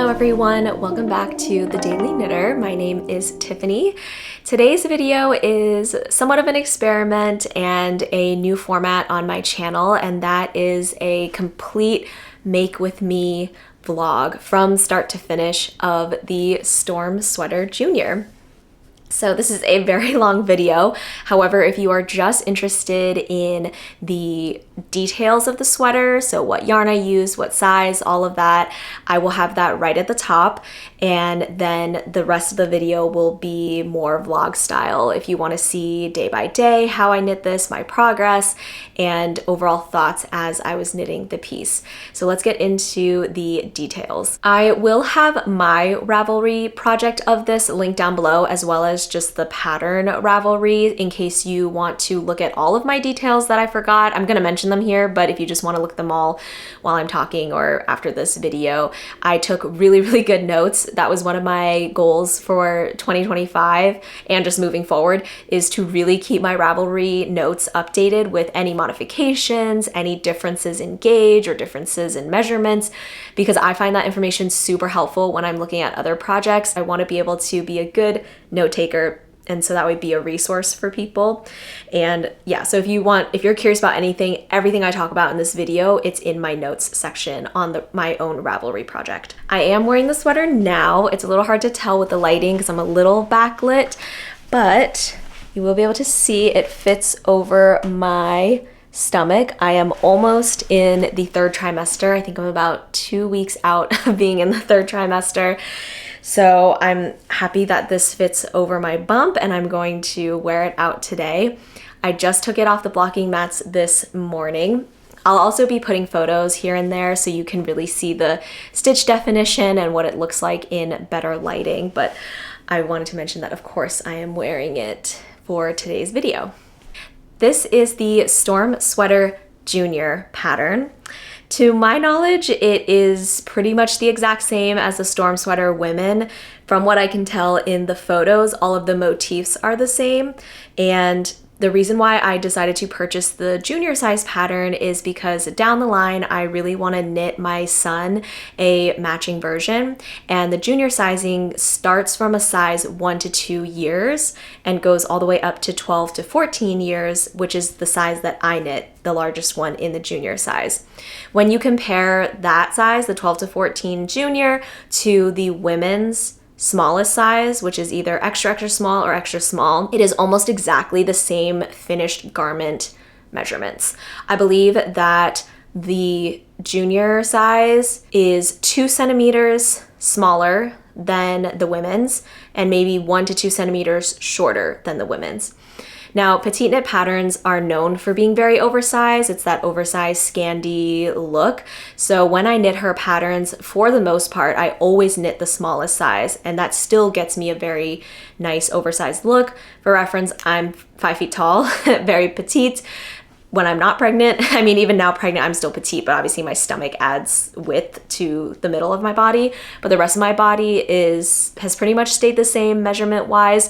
Hello everyone, welcome back to The Daily Knitter. My name is Tiffany. Today's video is somewhat of an experiment and a new format on my channel, and that is a complete make with me vlog from start to finish of the Storm Sweater Junior. So this is a very long video. However, if you are just interested in the details of the sweater, so what yarn I use, what size, all of that, I will have that right at the top. And then the rest of the video will be more vlog style. If you want to see day by day how I knit this, my progress, and overall thoughts as I was knitting the piece. So let's get into the details. I will have my Ravelry project of this linked down below, as well as just the pattern Ravelry in case you want to look at all of my details that I forgot. I'm going to mention them here, but if you just want to look at them all while I'm talking or after this video, I took really good notes. That was one of my goals for 2025 and just moving forward, is to really keep my Ravelry notes updated with any modifications, any differences in gauge or differences in measurements, because I find that information super helpful when I'm looking at other projects. I want to be able to be a good note taker, and so that would be a resource for people. And yeah, so if you're curious about everything I talk about in this video, it's in my notes section on my own Ravelry project. I am wearing the sweater now. It's a little hard to tell with the lighting because I'm a little backlit, but you will be able to see it fits over my stomach. I am almost in the third trimester. I think I'm about 2 weeks out of being in the third trimester. So I'm happy that this fits over my bump, and I'm going to wear it out today. I just took it off the blocking mats this morning. I'll also be putting photos here and there so you can really see the stitch definition and what it looks like in better lighting. But I wanted to mention that, of course, I am wearing it for today's video. This is the Storm Sweater Junior pattern. To my knowledge, it is pretty much the exact same as the Storm Sweater Women. From what I can tell in the photos, all of the motifs are the same. And the reason why I decided to purchase the junior size pattern is because down the line, I really want to knit my son a matching version. And the junior sizing starts from a size 1 to 2 years and goes all the way up to 12 to 14 years, which is the size that I knit, the largest one in the junior size. When you compare that size, the 12 to 14 junior, to the women's smallest size, which is either extra small or extra small, it is almost exactly the same finished garment measurements. I believe that the junior size is 2 centimeters smaller than the women's and maybe 1 to 2 centimeters shorter than the women's. Now, petite knit patterns are known for being very oversized. It's that oversized Scandi look. So when I knit her patterns, for the most part, I always knit the smallest size, and that still gets me a very nice oversized look. For reference, I'm 5 feet tall, very petite. When I'm not pregnant, I mean, even now pregnant, I'm still petite, but obviously my stomach adds width to the middle of my body. But the rest of my body has pretty much stayed the same measurement-wise.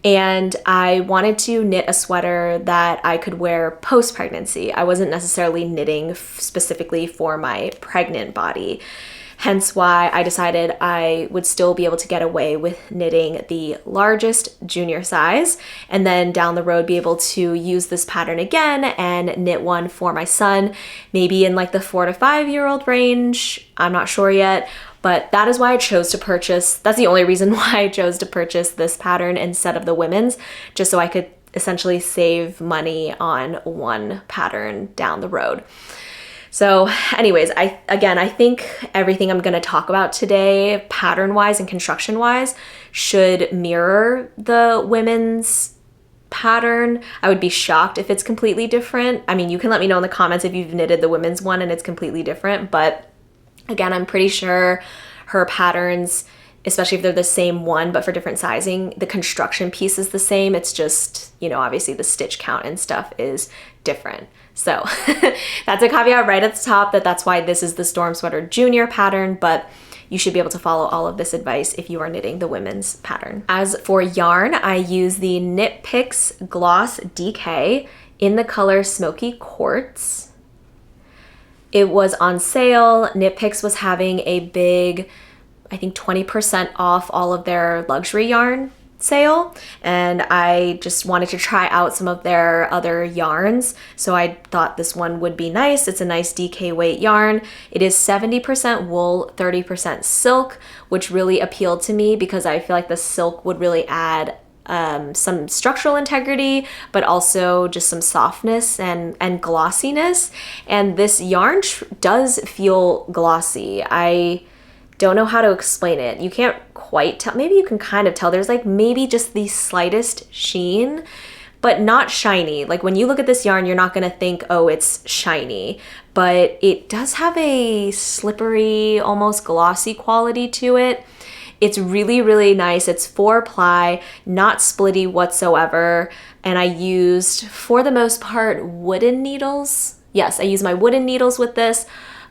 And I wanted to knit a sweater that I could wear post-pregnancy. I wasn't necessarily knitting specifically for my pregnant body. Hence why I decided I would still be able to get away with knitting the largest junior size, and then down the road be able to use this pattern again and knit one for my son, maybe in like the 4 to 5 year old range. I'm not sure yet. But that is why I chose to purchase, that's the only reason why I chose to purchase this pattern instead of the women's, just so I could essentially save money on one pattern down the road. So anyways, I think everything I'm gonna talk about today, pattern-wise and construction-wise, should mirror the women's pattern. I would be shocked if it's completely different. I mean, you can let me know in the comments if you've knitted the women's one and it's completely different, but again, I'm pretty sure her patterns, especially if they're the same one but for different sizing, the construction piece is the same. It's just, obviously the stitch count and stuff is different. So that's a caveat right at the top, that's why this is the Storm Sweater Junior pattern, but you should be able to follow all of this advice if you are knitting the women's pattern. As for yarn, I use the Knit Picks Gloss DK in the color Smoky Quartz. It was on sale. Knit Picks was having a big I think 20% off all of their luxury yarn sale, and I just wanted to try out some of their other yarns, so I thought this one would be nice. It's a nice DK weight yarn. It is 70% wool, 30% silk, which really appealed to me because I feel like the silk would really add some structural integrity, but also just some softness and glossiness. And this yarn does feel glossy. I don't know how to explain it. You can't quite tell. Maybe you can kind of tell. There's like maybe just the slightest sheen, but not shiny. Like when you look at this yarn, you're not gonna think, oh, it's shiny, but it does have a slippery, almost glossy quality to it. It's really, really nice. It's 4-ply, not splitty whatsoever. And I used, for the most part, wooden needles. Yes, I use my wooden needles with this,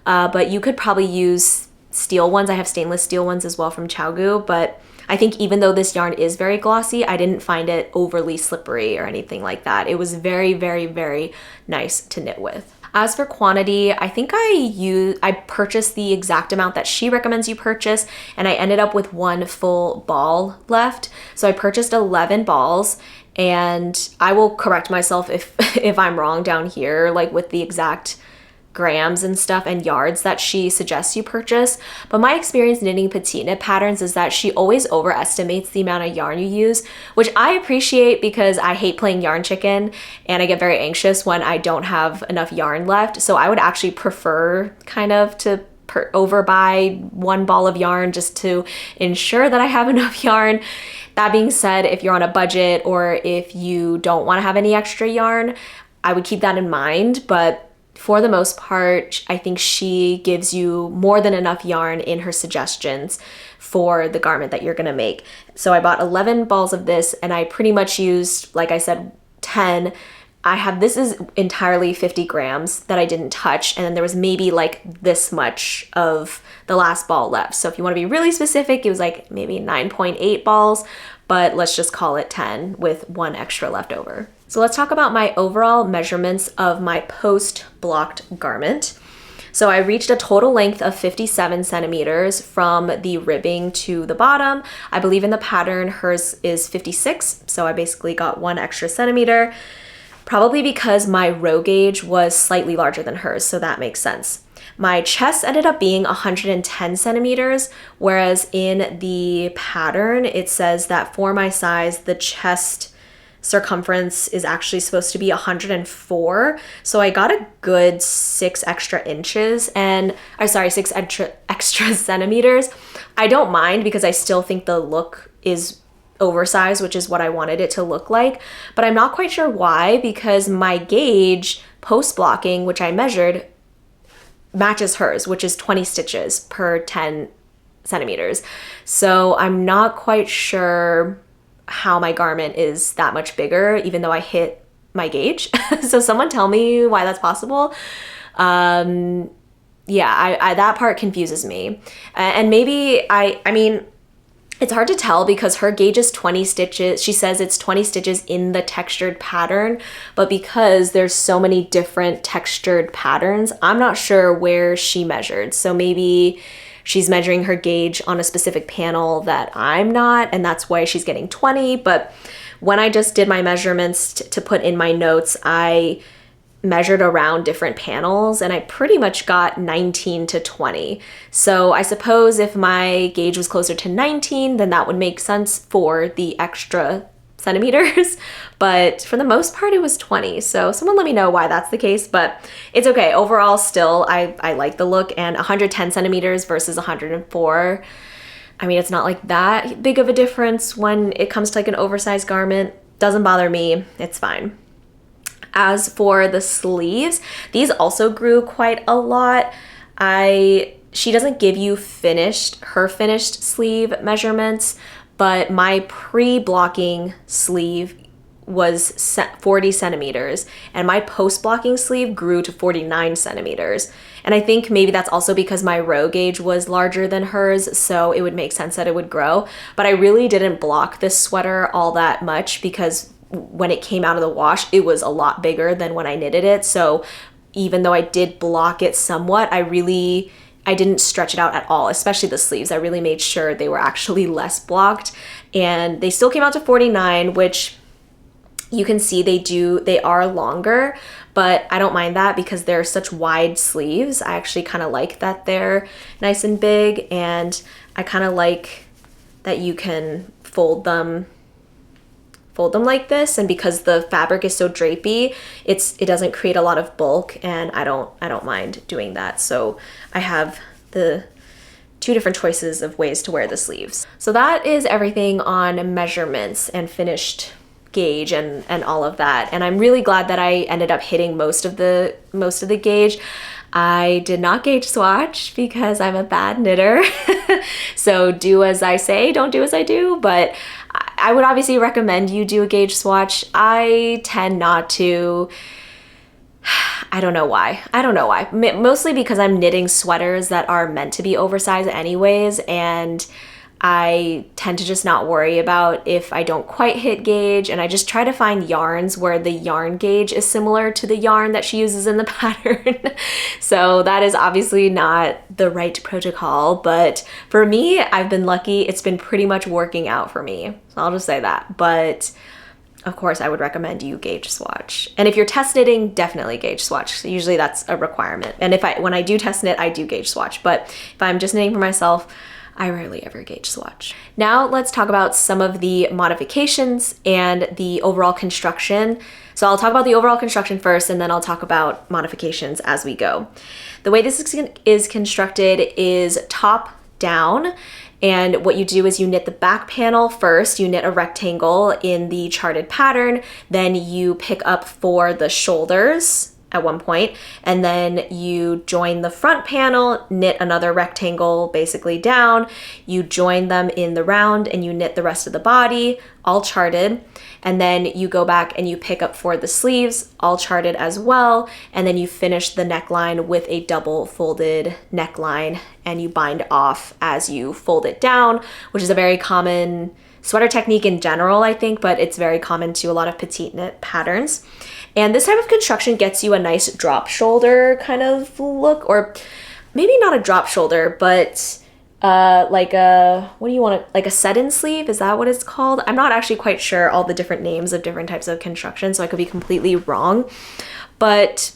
but you could probably use steel ones. I have stainless steel ones as well from ChiaoGoo, but I think even though this yarn is very glossy, I didn't find it overly slippery or anything like that. It was very, very, very nice to knit with. As for quantity, I think I purchased the exact amount that she recommends you purchase, and I ended up with 1 full ball left. So I purchased 11 balls, and I will correct myself if I'm wrong down here, like with the exact grams and stuff and yards that she suggests you purchase. But my experience knitting petite knit patterns is that she always overestimates the amount of yarn you use, which I appreciate because I hate playing yarn chicken and I get very anxious when I don't have enough yarn left. So I would actually prefer kind of to overbuy 1 ball of yarn just to ensure that I have enough yarn. That being said, if you're on a budget or if you don't want to have any extra yarn, I would keep that in mind. But for the most part, I think she gives you more than enough yarn in her suggestions for the garment that you're gonna make. So I bought 11 balls of this, and I pretty much used, like I said, 10. This is entirely 50 grams that I didn't touch, and then there was maybe like this much of the last ball left. So if you wanna be really specific, it was like maybe 9.8 balls, but let's just call it 10 with 1 extra left over. So let's talk about my overall measurements of my post-blocked garment. So I reached a total length of 57 centimeters from the ribbing to the bottom. I believe in the pattern, hers is 56, so I basically got 1 extra centimeter, probably because my row gauge was slightly larger than hers, so that makes sense. My chest ended up being 110 centimeters, whereas in the pattern, it says that for my size, the chest circumference is actually supposed to be 104. So I got a good 6 extra inches and, 6 extra centimeters. I don't mind because I still think the look is oversized, which is what I wanted it to look like. But I'm not quite sure why, because my gauge post-blocking, which I measured, matches hers, which is 20 stitches per 10 centimeters. So I'm not quite sure how my garment is that much bigger, even though I hit my gauge. So someone tell me why that's possible. Yeah, that part confuses me. And maybe, I mean, it's hard to tell because her gauge is 20 stitches. She says it's 20 stitches in the textured pattern, but because there's so many different textured patterns, I'm not sure where she measured. So maybe she's measuring her gauge on a specific panel that I'm not, and that's why she's getting 20. But when I just did my measurements to put in my notes, I measured around different panels and I pretty much got 19 to 20. So I suppose if my gauge was closer to 19, then that would make sense for the extra centimeters, but for the most part it was 20. So someone let me know why that's the case, but it's okay. Overall, still, I like the look, and 110 centimeters versus 104. I mean, it's not like that big of a difference when it comes to like an oversized garment. Doesn't bother me, it's fine. As for the sleeves, these also grew quite a lot. She doesn't give you her finished sleeve measurements, but my pre-blocking sleeve was 40 centimeters and my post-blocking sleeve grew to 49 centimeters. And I think maybe that's also because my row gauge was larger than hers, so it would make sense that it would grow. But I really didn't block this sweater all that much because when it came out of the wash, it was a lot bigger than when I knitted it. So even though I did block it somewhat, I I didn't stretch it out at all, especially the sleeves. I really made sure they were actually less blocked, and they still came out to 49, which you can see they are longer, but I don't mind that because they're such wide sleeves. I actually kind of like that they're nice and big, and I kind of like that you can fold them like this, and because the fabric is so drapey, it doesn't create a lot of bulk, and I don't mind doing that. So I have the two different choices of ways to wear the sleeves. So that is everything on measurements and finished gauge and all of that. And I'm really glad that I ended up hitting most of the gauge. I did not gauge swatch because I'm a bad knitter. So do as I say, don't do as I do, but I would obviously recommend you do a gauge swatch. I tend not to. I don't know why. Mostly because I'm knitting sweaters that are meant to be oversized anyways, and I tend to just not worry about if I don't quite hit gauge, and I just try to find yarns where the yarn gauge is similar to the yarn that she uses in the pattern. So that is obviously not the right protocol, but for me, I've been lucky. It's been pretty much working out for me. So I'll just say that. But of course, I would recommend you gauge swatch. And if you're test knitting, definitely gauge swatch. So usually that's a requirement. And when I do test knit, I do gauge swatch. But if I'm just knitting for myself, I rarely ever gauge swatch. Now let's talk about some of the modifications and the overall construction. So I'll talk about the overall construction first, and then I'll talk about modifications as we go. The way this is constructed is top down. And what you do is you knit the back panel first, you knit a rectangle in the charted pattern, then you pick up for the shoulders at one point, and then you join the front panel, knit another rectangle basically down, you join them in the round, and you knit the rest of the body, all charted, and then you go back and you pick up for the sleeves, all charted as well, and then you finish the neckline with a double folded neckline, and you bind off as you fold it down, which is a very common sweater technique in general, I think, but it's very common to a lot of petite knit patterns. And this type of construction gets you a nice drop shoulder kind of look, or maybe not a drop shoulder, but like a, what do you want to, like a set-in sleeve? Is that what it's called? I'm not actually quite sure all the different names of different types of construction, so I could be completely wrong. But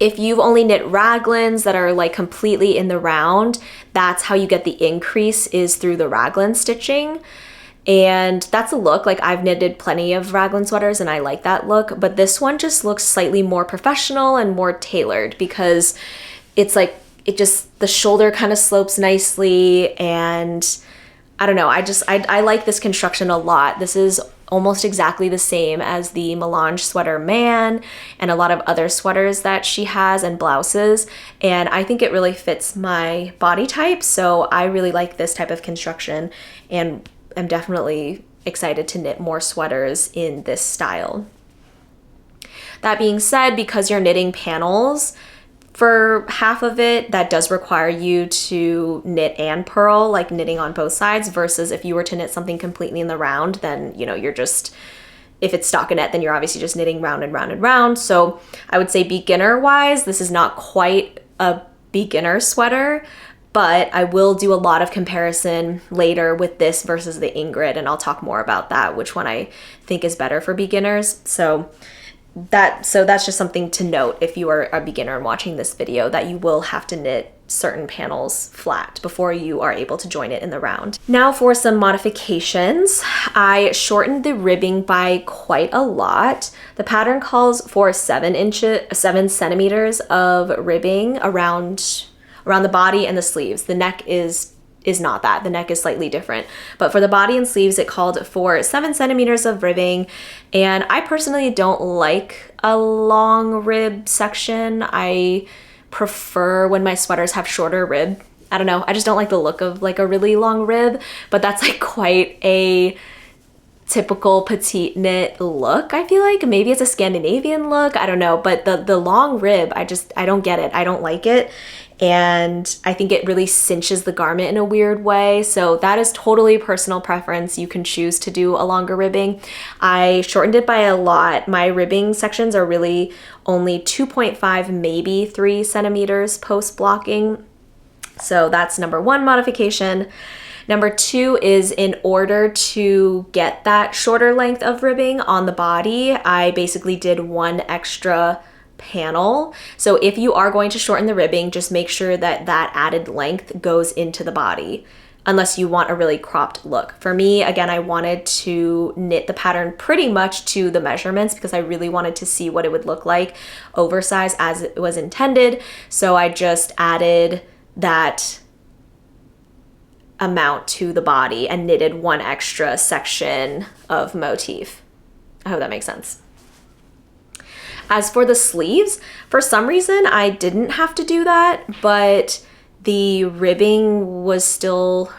if you've only knit raglans that are like completely in the round, that's how you get the increase, is through the raglan stitching. And that's a look. Like, I've knitted plenty of raglan sweaters and I like that look, but this one just looks slightly more professional and more tailored because it's like, the shoulder kind of slopes nicely, and I don't know, I like this construction a lot. This is almost exactly the same as the melange sweater Man and a lot of other sweaters that she has and blouses, and I think it really fits my body type, so I really like this type of construction, and I'm definitely excited to knit more sweaters in this style. That being said, because you're knitting panels, for half of it, that does require you to knit and purl, like knitting on both sides, versus if you were to knit something completely in the round, then, you know, you're just, if it's stockinette, then you're obviously just knitting round and round and round. So I would say beginner-wise, this is not quite a beginner sweater, but I will do a lot of comparison later with this versus the Ingrid, and I'll talk more about that, which one I think is better for beginners. So that's just something to note if you are a beginner and watching this video, that you will have to knit certain panels flat before you are able to join it in the round. Now for some modifications. I shortened the ribbing by quite a lot. The pattern calls for 7 centimeters of ribbing around the body and the sleeves. The neck is not that. The neck is slightly different. But for the body and sleeves, it called for 7 centimeters of ribbing. And I personally don't like a long rib section. I prefer when my sweaters have shorter rib. I don't know. I just don't like the look of like a really long rib, but that's like quite a typical petite knit look. I feel like maybe it's a Scandinavian look, I don't know, but the long rib, I don't get it. I don't like it. And I think it really cinches the garment in a weird way. So that is totally personal preference. You can choose to do a longer ribbing. I shortened it by a lot. My ribbing sections are really only 2.5, maybe 3 centimeters post blocking. So that's number one modification. Number two is, in order to get that shorter length of ribbing on the body, I basically did one extra panel. So if you are going to shorten the ribbing, just make sure that that added length goes into the body, unless you want a really cropped look. For me, again, I wanted to knit the pattern pretty much to the measurements because I really wanted to see what it would look like oversized as it was intended. So I just added that amount to the body and knitted one extra section of motif. I hope that makes sense. As for the sleeves, for some reason I didn't have to do that, but the ribbing was still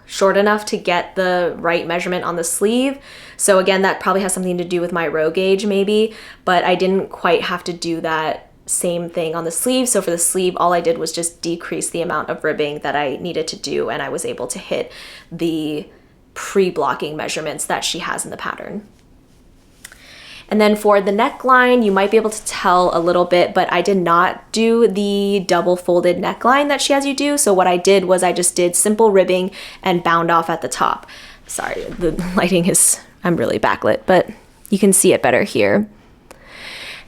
short enough to get the right measurement on the sleeve. So again, that probably has something to do with my row gauge maybe, but I didn't quite have to do that same thing on the sleeve. So for the sleeve, all I did was just decrease the amount of ribbing that I needed to do, and I was able to hit the pre-blocking measurements that she has in the pattern. And then for the neckline, you might be able to tell a little bit, but I did not do the double folded neckline that she has you do. So what I did was I just did simple ribbing and bound off at the top. Sorry, the lighting is, I'm really backlit, but you can see it better here.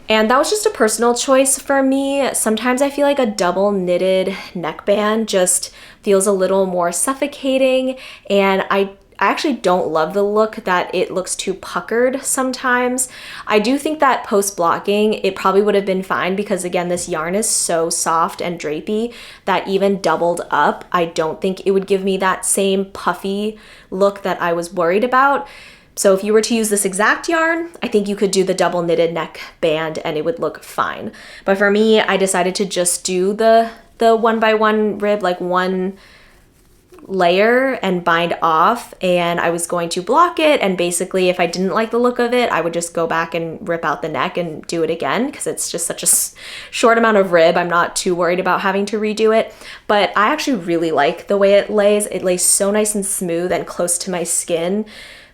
And that was just a personal choice for me. Sometimes I feel like a double knitted neckband just feels a little more suffocating, and I actually don't love the look that it looks too puckered sometimes. I do think that post blocking, it probably would have been fine because again, this yarn is so soft and drapey that even doubled up, I don't think it would give me that same puffy look that I was worried about. So if you were to use this exact yarn, I think you could do the double knitted neck band and it would look fine. But for me, I decided to just do the 1x1 rib, like one layer and bind off, and I was going to block it, and basically if I didn't like the look of it, I would just go back and rip out the neck and do it again because it's just such a short amount of rib. I'm not too worried about having to redo it, but I actually really like the way it lays. It lays so nice and smooth and close to my skin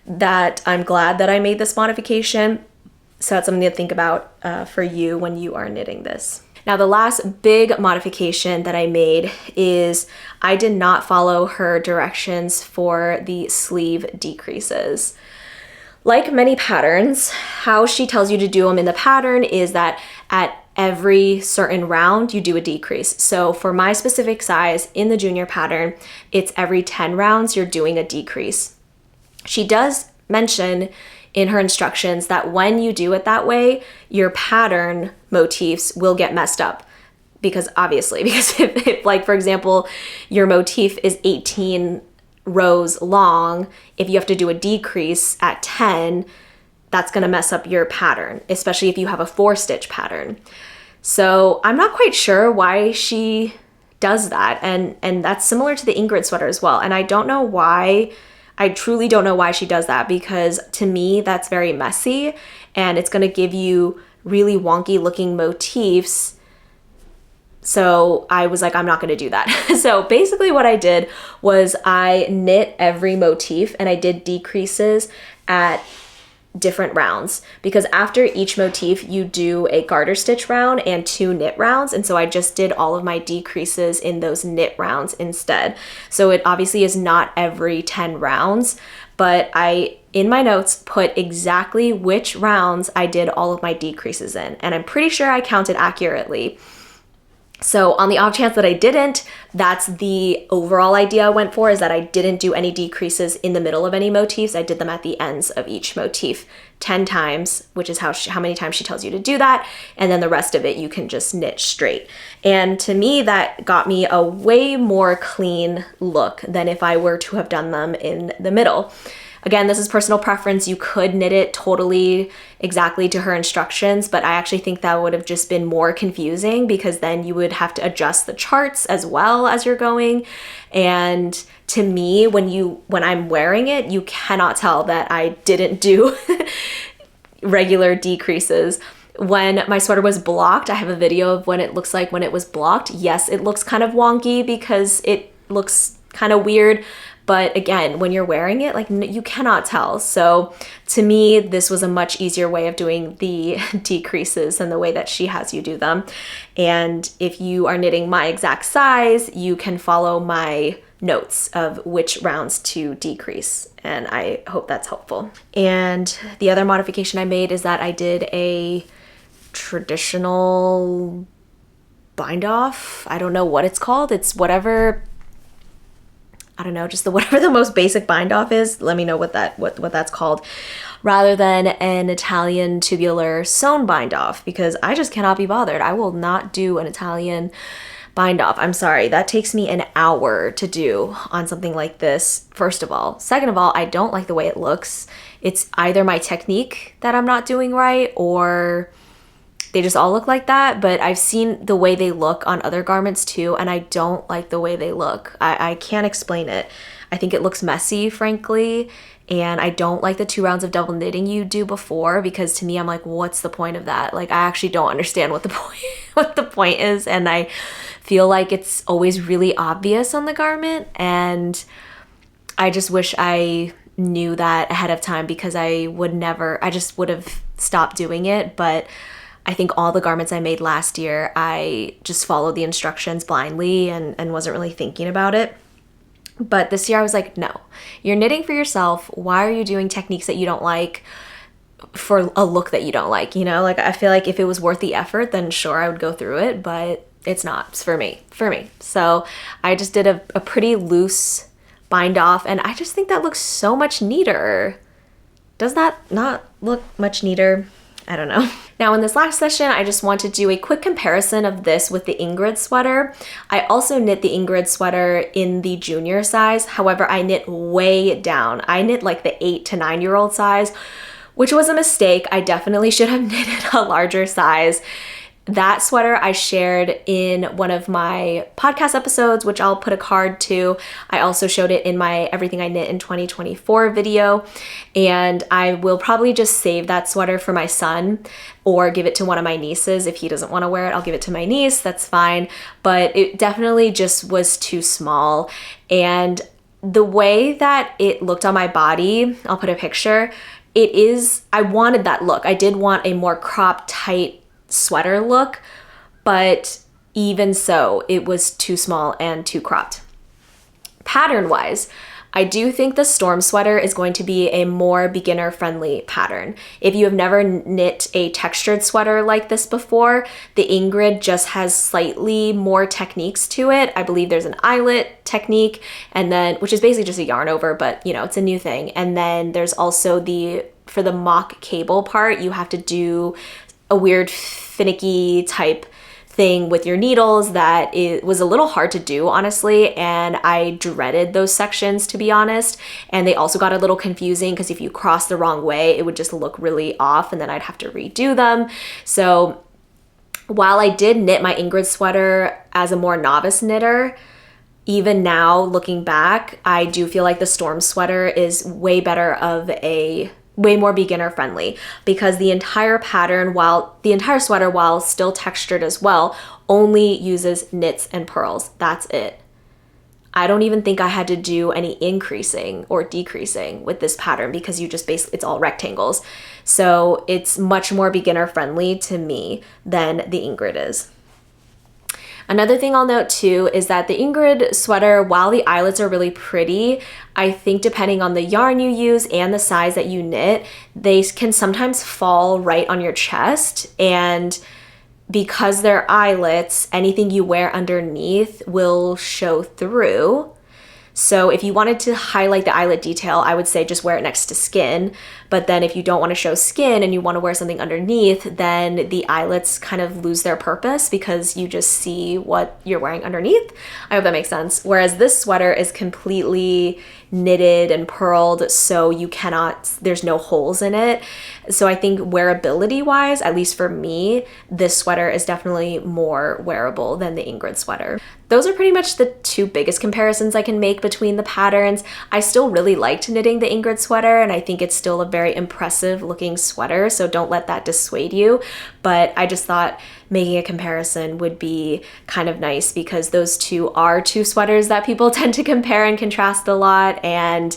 that I'm glad that I made this modification. So that's something to think about for you when you are knitting this. Now, the last big modification that I made is I did not follow her directions for the sleeve decreases. Like many patterns, how she tells you to do them in the pattern is that at every certain round, you do a decrease. So for my specific size in the junior pattern, it's every 10 rounds, you're doing a decrease. She does mention in her instructions that when you do it that way, your pattern motifs will get messed up. Because if like, for example, your motif is 18 rows long, if you have to do a decrease at 10, that's gonna mess up your pattern, especially if you have a 4-stitch pattern. So I'm not quite sure why she does that. And that's similar to the Ingrid sweater as well. And I don't know why. I truly don't know why she does that, because to me, that's very messy and it's gonna give you really wonky looking motifs. So I was like, I'm not gonna do that. So basically what I did was I knit every motif and I did decreases at different rounds, because after each motif you do a garter stitch round and 2 knit rounds, and so I just did all of my decreases in those knit rounds instead. So it obviously is not every 10 rounds, but I in my notes put exactly which rounds I did all of my decreases in, and I'm pretty sure I counted accurately. So on the off chance that I didn't, that's the overall idea I went for, is that I didn't do any decreases in the middle of any motifs. I did them at the ends of each motif 10 times, which is how many times she tells you to do that. And then the rest of it, you can just knit straight. And to me, that got me a way more clean look than if I were to have done them in the middle. Again, this is personal preference. You could knit it totally exactly to her instructions, but I actually think that would have just been more confusing because then you would have to adjust the charts as well as you're going. And to me, when I'm wearing it, you cannot tell that I didn't do regular decreases. When my sweater was blocked, I have a video of what it looks like when it was blocked. Yes, it looks kind of wonky because it looks kind of weird, but again, when you're wearing it, like, you cannot tell. So to me, this was a much easier way of doing the decreases than the way that she has you do them. And if you are knitting my exact size, you can follow my notes of which rounds to decrease, and I hope that's helpful. And the other modification I made is that I did a traditional bind off. I don't know what it's called. It's whatever, I don't know, just whatever the most basic bind off is. Let me know what that's called, rather than an Italian tubular sewn bind off, because I just cannot be bothered. I will not do an Italian bind off. I'm sorry, that takes me an hour to do on something like this, first of all. Second of all, I don't like the way it looks. It's either my technique that I'm not doing right, or they just all look like that, but I've seen the way they look on other garments too, and I don't like the way they look. I can't explain it. I think it looks messy, frankly, and I don't like the 2 rounds of double knitting you do before, because to me, I'm like, what's the point of that? Like, I actually don't understand what the point is, and I feel like it's always really obvious on the garment, and I just wish I knew that ahead of time, because I just would have stopped doing it. But I think all the garments I made last year, I just followed the instructions blindly and wasn't really thinking about it. But this year I was like, no, you're knitting for yourself. Why are you doing techniques that you don't like for a look that you don't like? You know, like, I feel like if it was worth the effort, then sure, I would go through it, but it's not. It's for me. So I just did a pretty loose bind off, and I just think that looks so much neater. Does that not look much neater? I don't know. Now, in this last session, I just want to do a quick comparison of this with the Ingrid sweater. I also knit the Ingrid sweater in the junior size. However, I knit way down. I knit like the 8 to 9-year-old size, which was a mistake. I definitely should have knitted a larger size. That sweater I shared in one of my podcast episodes, which I'll put a card to. I also showed it in my Everything I Knit in 2024 video, and I will probably just save that sweater for my son or give it to one of my nieces. If he doesn't want to wear it, I'll give it to my niece, that's fine. But it definitely just was too small, and the way that it looked on my body, I'll put a picture, I wanted that look. I did want a more cropped, tight sweater look, but even so, it was too small and too cropped. Pattern wise, I do think the Storm sweater is going to be a more beginner friendly pattern. If you have never knit a textured sweater like this before, the Ingrid just has slightly more techniques to it. I believe there's an eyelet technique, and then, which is basically just a yarn over, but you know, it's a new thing. And then there's also for the mock cable part, you have to do a weird finicky type thing with your needles that it was a little hard to do, honestly, and I dreaded those sections, to be honest. And they also got a little confusing because if you cross the wrong way, it would just look really off, and then I'd have to redo them. So while I did knit my Ingrid sweater as a more novice knitter, even now looking back, I do feel like the Storm sweater is way more beginner friendly, because the entire sweater, while still textured as well, only uses knits and purls. That's it. I don't even think I had to do any increasing or decreasing with this pattern, because it's all rectangles. So it's much more beginner friendly to me than the Ingrid is. Another thing I'll note too is that the Ingrid sweater, while the eyelets are really pretty, I think depending on the yarn you use and the size that you knit, they can sometimes fall right on your chest. And because they're eyelets, anything you wear underneath will show through. So if you wanted to highlight the eyelet detail, I would say just wear it next to skin. But then if you don't want to show skin and you want to wear something underneath, then the eyelets kind of lose their purpose because you just see what you're wearing underneath. I hope that makes sense. Whereas this sweater is completely knitted and purled, so you cannot, there's no holes in it. So I think wearability wise, at least for me, this sweater is definitely more wearable than the Ingrid sweater. Those are pretty much the two biggest comparisons I can make between the patterns. I still really liked knitting the Ingrid sweater, and I think it's still a very impressive looking sweater, so don't let that dissuade you. But I just thought making a comparison would be kind of nice because those two are two sweaters that people tend to compare and contrast a lot, and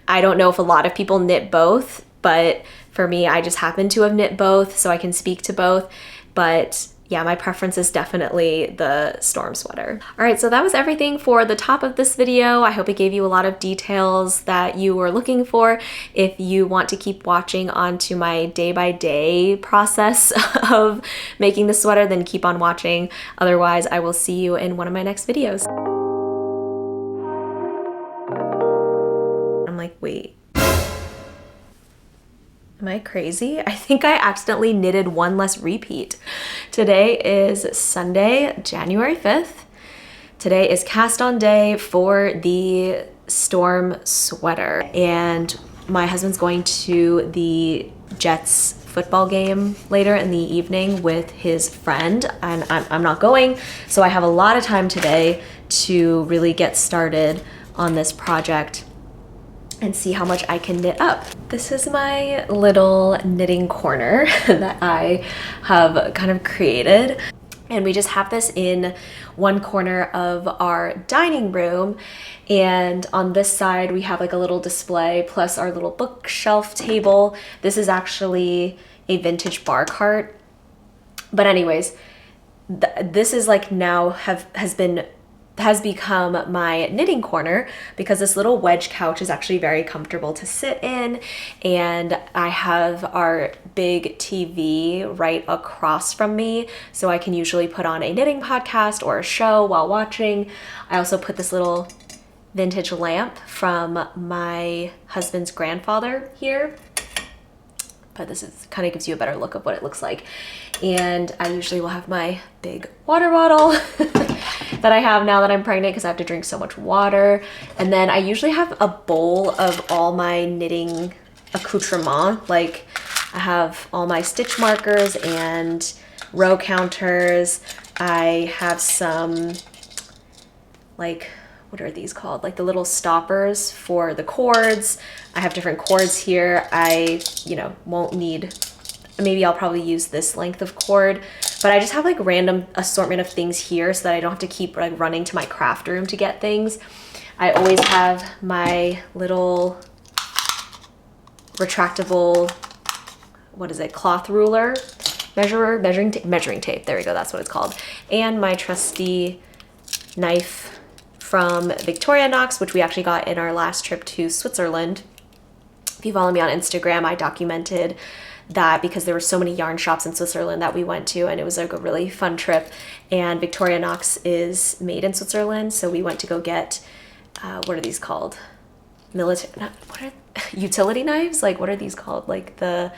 I don't know if a lot of people knit both, but for me, I just happen to have knit both, so I can speak to both. But yeah, my preference is definitely the storm sweater. All right, so that was everything for the top of this video. I hope it gave you a lot of details that you were looking for. If you want to keep watching onto my day-by-day process of making the sweater, then keep on watching. Otherwise, I will see you in one of my next videos. I'm like, wait. Am I crazy? I think I accidentally knitted one less repeat. Today is Sunday, January 5th. Today is cast on day for the storm sweater. And my husband's going to the Jets football game later in the evening with his friend, and I'm not going. So I have a lot of time today to really get started on this project and see how much I can knit up. This is my little knitting corner that I have kind of created. And we just have this in one corner of our dining room. And on this side, we have like a little display plus our little bookshelf table. This is actually a vintage bar cart. But anyways, this is like now has become my knitting corner because this little wedge couch is actually very comfortable to sit in, and I have our big TV right across from me, so I can usually put on a knitting podcast or a show while watching. I also put this little vintage lamp from my husband's grandfather here, but this is kind of gives you a better look of what it looks like. And I usually will have my big water bottle that I have now that I'm pregnant because I have to drink so much water. And then I usually have a bowl of all my knitting accoutrement. Like I have all my stitch markers and row counters. I have some, like, what are these called? Like the little stoppers for the cords. I have different cords here. I, won't need, maybe I'll probably use this length of cord, but I just have like random assortment of things here so that I don't have to keep like running to my craft room to get things. I always have my little retractable, what is it, cloth ruler, measuring tape. There we go, that's what it's called. And my trusty knife from Victorinox, which we actually got in our last trip to Switzerland. If you follow me on Instagram, I documented that because there were so many yarn shops in Switzerland that we went to, and it was like a really fun trip. And Victorinox is made in Switzerland, so we went to go get, what are these called? Utility knives? Like, what are these called? Like the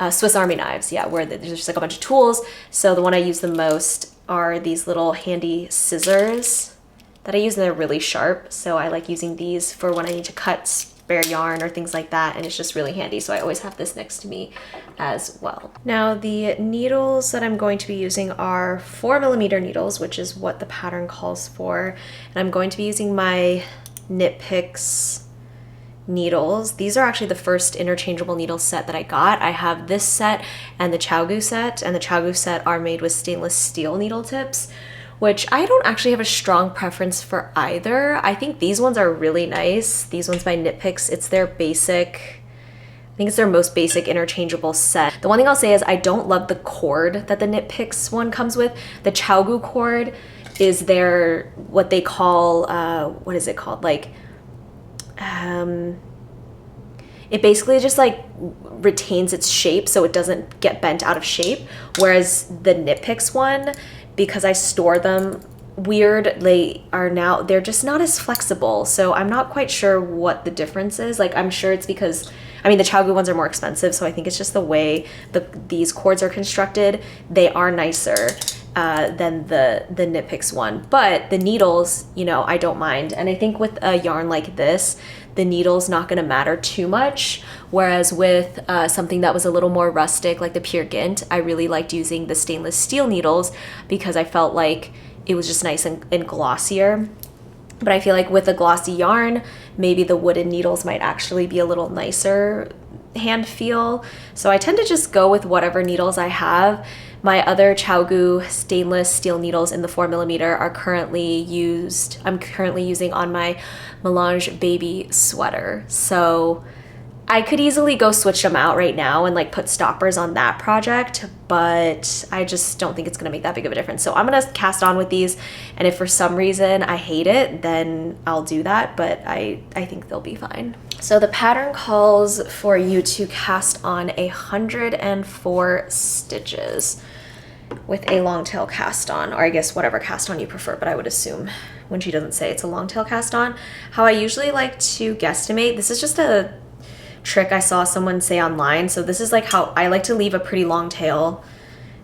Swiss Army knives, yeah, where there's just like a bunch of tools. So the one I use the most are these little handy scissors that I use, and they're really sharp. So I like using these for when I need to cut spare yarn or things like that, and it's just really handy. So I always have this next to me as well. Now the needles that I'm going to be using are 4mm needles, which is what the pattern calls for. And I'm going to be using my Knit Picks needles. These are actually the first interchangeable needle set that I got. I have this set and the Chow set, and the Chow set are made with stainless steel needle tips, which I don't actually have a strong preference for either. I think these ones are really nice. These ones by Knit Picks, it's their basic, I think it's their most basic interchangeable set. The one thing I'll say is I don't love the cord that the Knit Picks one comes with. The Chow cord is their, what they call, what is it called? Like, it basically just like retains its shape so it doesn't get bent out of shape. Whereas the Knit Picks one, because I store them weird, they're just not as flexible. So I'm not quite sure what the difference is. Like, I'm sure it's because I mean, the ChiaoGoo ones are more expensive, so I think it's just the way these cords are constructed. They are nicer than the Knit Picks one. But the needles, you know, I don't mind. And I think with a yarn like this, the needle's not gonna matter too much. Whereas with something that was a little more rustic, like the Pure Gint, I really liked using the stainless steel needles because I felt like it was just nice and glossier. But I feel like with a glossy yarn, maybe the wooden needles might actually be a little nicer hand feel. So I tend to just go with whatever needles I have. My other ChiaoGoo stainless steel needles in the 4mm are I'm currently using on my Melange baby sweater. So I could easily go switch them out right now and like put stoppers on that project, but I just don't think it's gonna make that big of a difference. So I'm gonna cast on with these, and if for some reason I hate it, then I'll do that, but I think they'll be fine. So the pattern calls for you to cast on 104 stitches with a long tail cast on, or I guess whatever cast on you prefer, but I would assume when she doesn't say it's a long tail cast on. How I usually like to guesstimate, this is just a trick I saw someone say online. So this is like how I like to leave a pretty long tail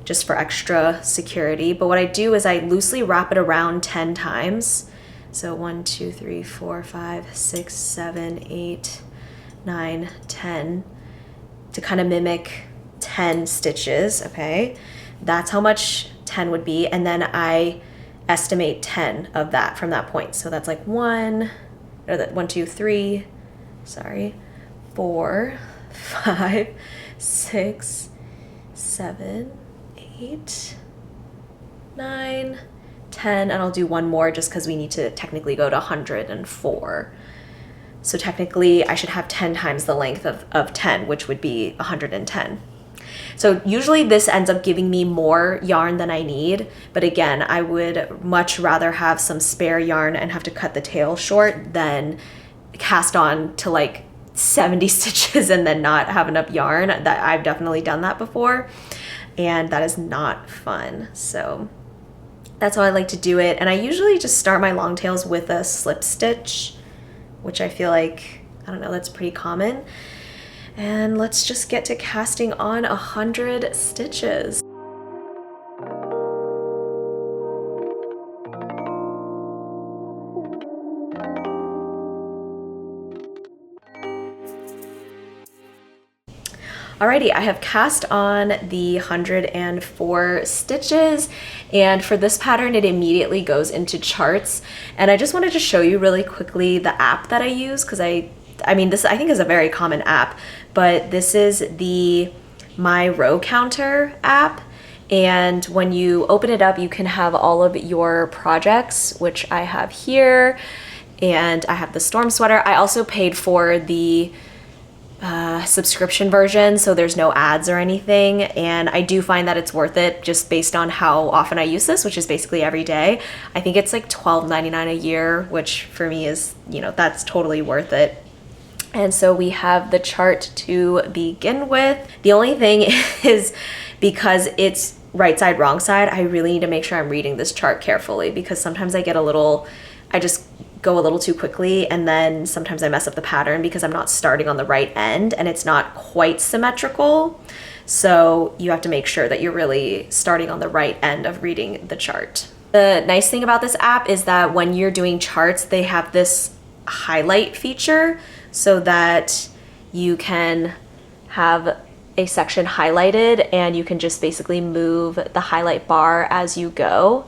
just for extra security. But what I do is I loosely wrap it around 10 times. So 1, 2, 3, 4, 5, 6, 7, 8, 9, 10 to kind of mimic 10 stitches, okay? That's how much 10 would be. And then I estimate 10 of that from that point. So that's like 1, 2, 3, sorry. 4, 5, 6, 7, 8, 9, 10, and I'll do one more just because we need to technically go to 104. So technically I should have 10 times the length of 10, which would be 110. So usually this ends up giving me more yarn than I need, but again, I would much rather have some spare yarn and have to cut the tail short than cast on to like 70 stitches and then not have enough yarn. That I've definitely done that before, and that is not fun. So that's how I like to do it. And I usually just start my long tails with a slip stitch, which I feel like, I don't know, that's pretty common. And let's just get to casting on 100 stitches. Alrighty, I have cast on the 104 stitches, and for this pattern it immediately goes into charts. And I just wanted to show you really quickly the app that I use, because I mean this I think is a very common app, but this is the My Row Counter app. And when you open it up, you can have all of your projects, which I have here, and I have the storm sweater. I also paid for the subscription version, so there's no ads or anything, and I do find that it's worth it just based on how often I use this, which is basically every day. I think it's like $12.99 a year, which for me is, you know, that's totally worth it. And so we have the chart to begin with. The only thing is, because it's right side, wrong side, I really need to make sure I'm reading this chart carefully, because sometimes I just go a little too quickly, and then sometimes I mess up the pattern because I'm not starting on the right end and it's not quite symmetrical. So you have to make sure that you're really starting on the right end of reading the chart. The nice thing about this app is that when you're doing charts, they have this highlight feature so that you can have a section highlighted and you can just basically move the highlight bar as you go.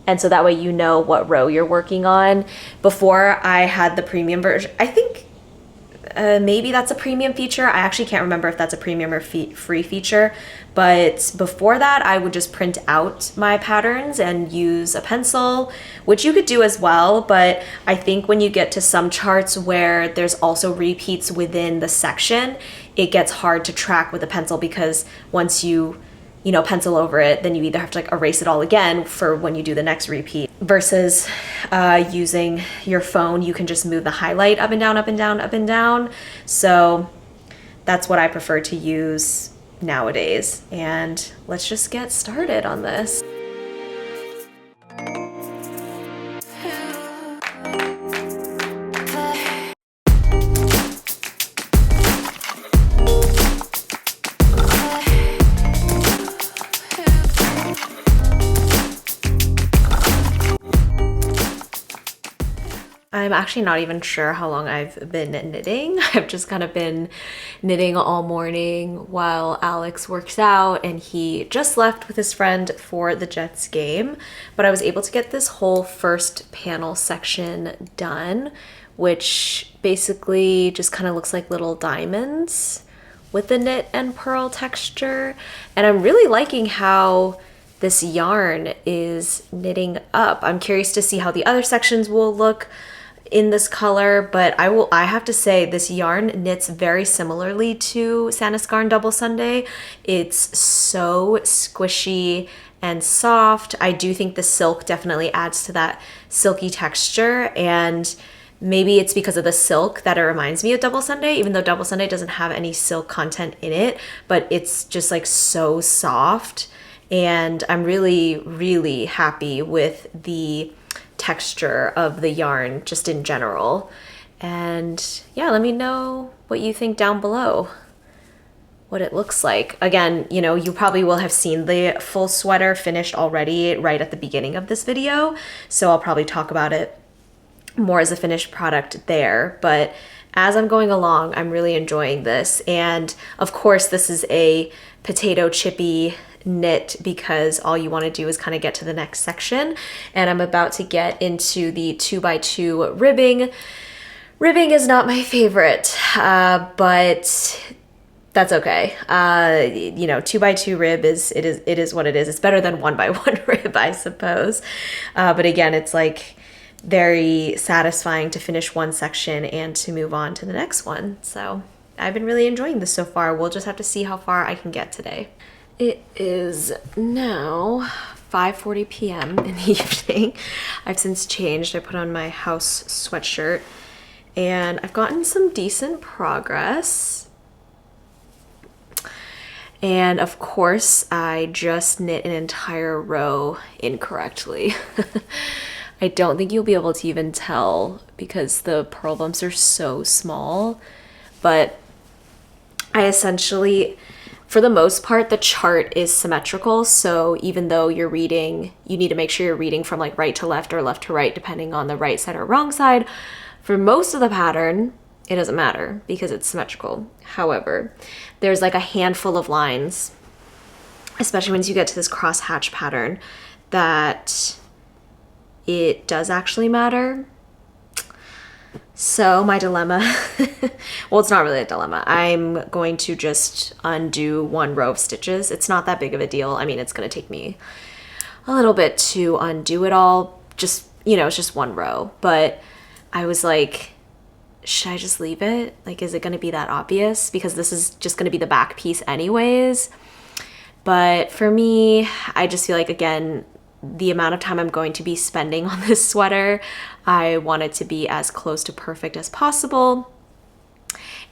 And so that way you know what row you're working on. Before I had the premium version, I think maybe that's a premium feature. I actually can't remember if that's a premium or free feature. But before that, I would just print out my patterns and use a pencil, which you could do as well. But I think when you get to some charts where there's also repeats within the section, it gets hard to track with a pencil, because once you pencil over it, then you either have to like erase it all again for when you do the next repeat, versus using your phone, you can just move the highlight up and down, up and down, up and down. So that's what I prefer to use nowadays. And let's just get started on this. I'm actually not even sure how long I've been knitting. I've just kind of been knitting all morning while Alex works out, and he just left with his friend for the Jets game. But I was able to get this whole first panel section done, which basically just kind of looks like little diamonds with the knit and purl texture. And I'm really liking how this yarn is knitting up. I'm curious to see how the other sections will look in this color, but I have to say this yarn knits very similarly to Sanascarn Double Sunday. It's so squishy and soft. I do think the silk definitely adds to that silky texture, and maybe it's because of the silk that it reminds me of Double Sunday, even though Double Sunday doesn't have any silk content in it, but it's just like so soft. And I'm really, really happy with the texture of the yarn just in general. And yeah, let me know what you think down below, what it looks like. Again, you know, you probably will have seen the full sweater finished already right at the beginning of this video, so I'll probably talk about it more as a finished product there. But as I'm going along, I'm really enjoying this. And of course, this is a potato chippy knit because all you want to do is kind of get to the next section. And I'm about to get into the 2x2 ribbing. Ribbing is not my favorite, but that's okay. You know, 2x2 rib is what it is. It's better than 1x1 rib, I suppose. But again, it's like very satisfying to finish one section and to move on to the next one. So I've been really enjoying this so far. We'll just have to see how far I can get today. It is now 5:40 p.m. in the evening. I've since changed. I put on my house sweatshirt and I've gotten some decent progress. And of course, I just knit an entire row incorrectly. I don't think you'll be able to even tell because the purl bumps are so small, but I essentially, for the most part, the chart is symmetrical. So even though you're reading, you need to make sure you're reading from like right to left or left to right, depending on the right side or wrong side. For most of the pattern, it doesn't matter because it's symmetrical. However, there's like a handful of lines, especially once you get to this cross hatch pattern, that it does actually matter. So my dilemma, well, it's not really a dilemma. I'm going to just undo one row of stitches. It's not that big of a deal. I mean, it's going to take me a little bit to undo it all. Just, you know, it's just one row. But I was like, should I just leave it? Like, is it going to be that obvious? Because this is just going to be the back piece anyways. But for me, I just feel like, again, the amount of time I'm going to be spending on this sweater, I want it to be as close to perfect as possible.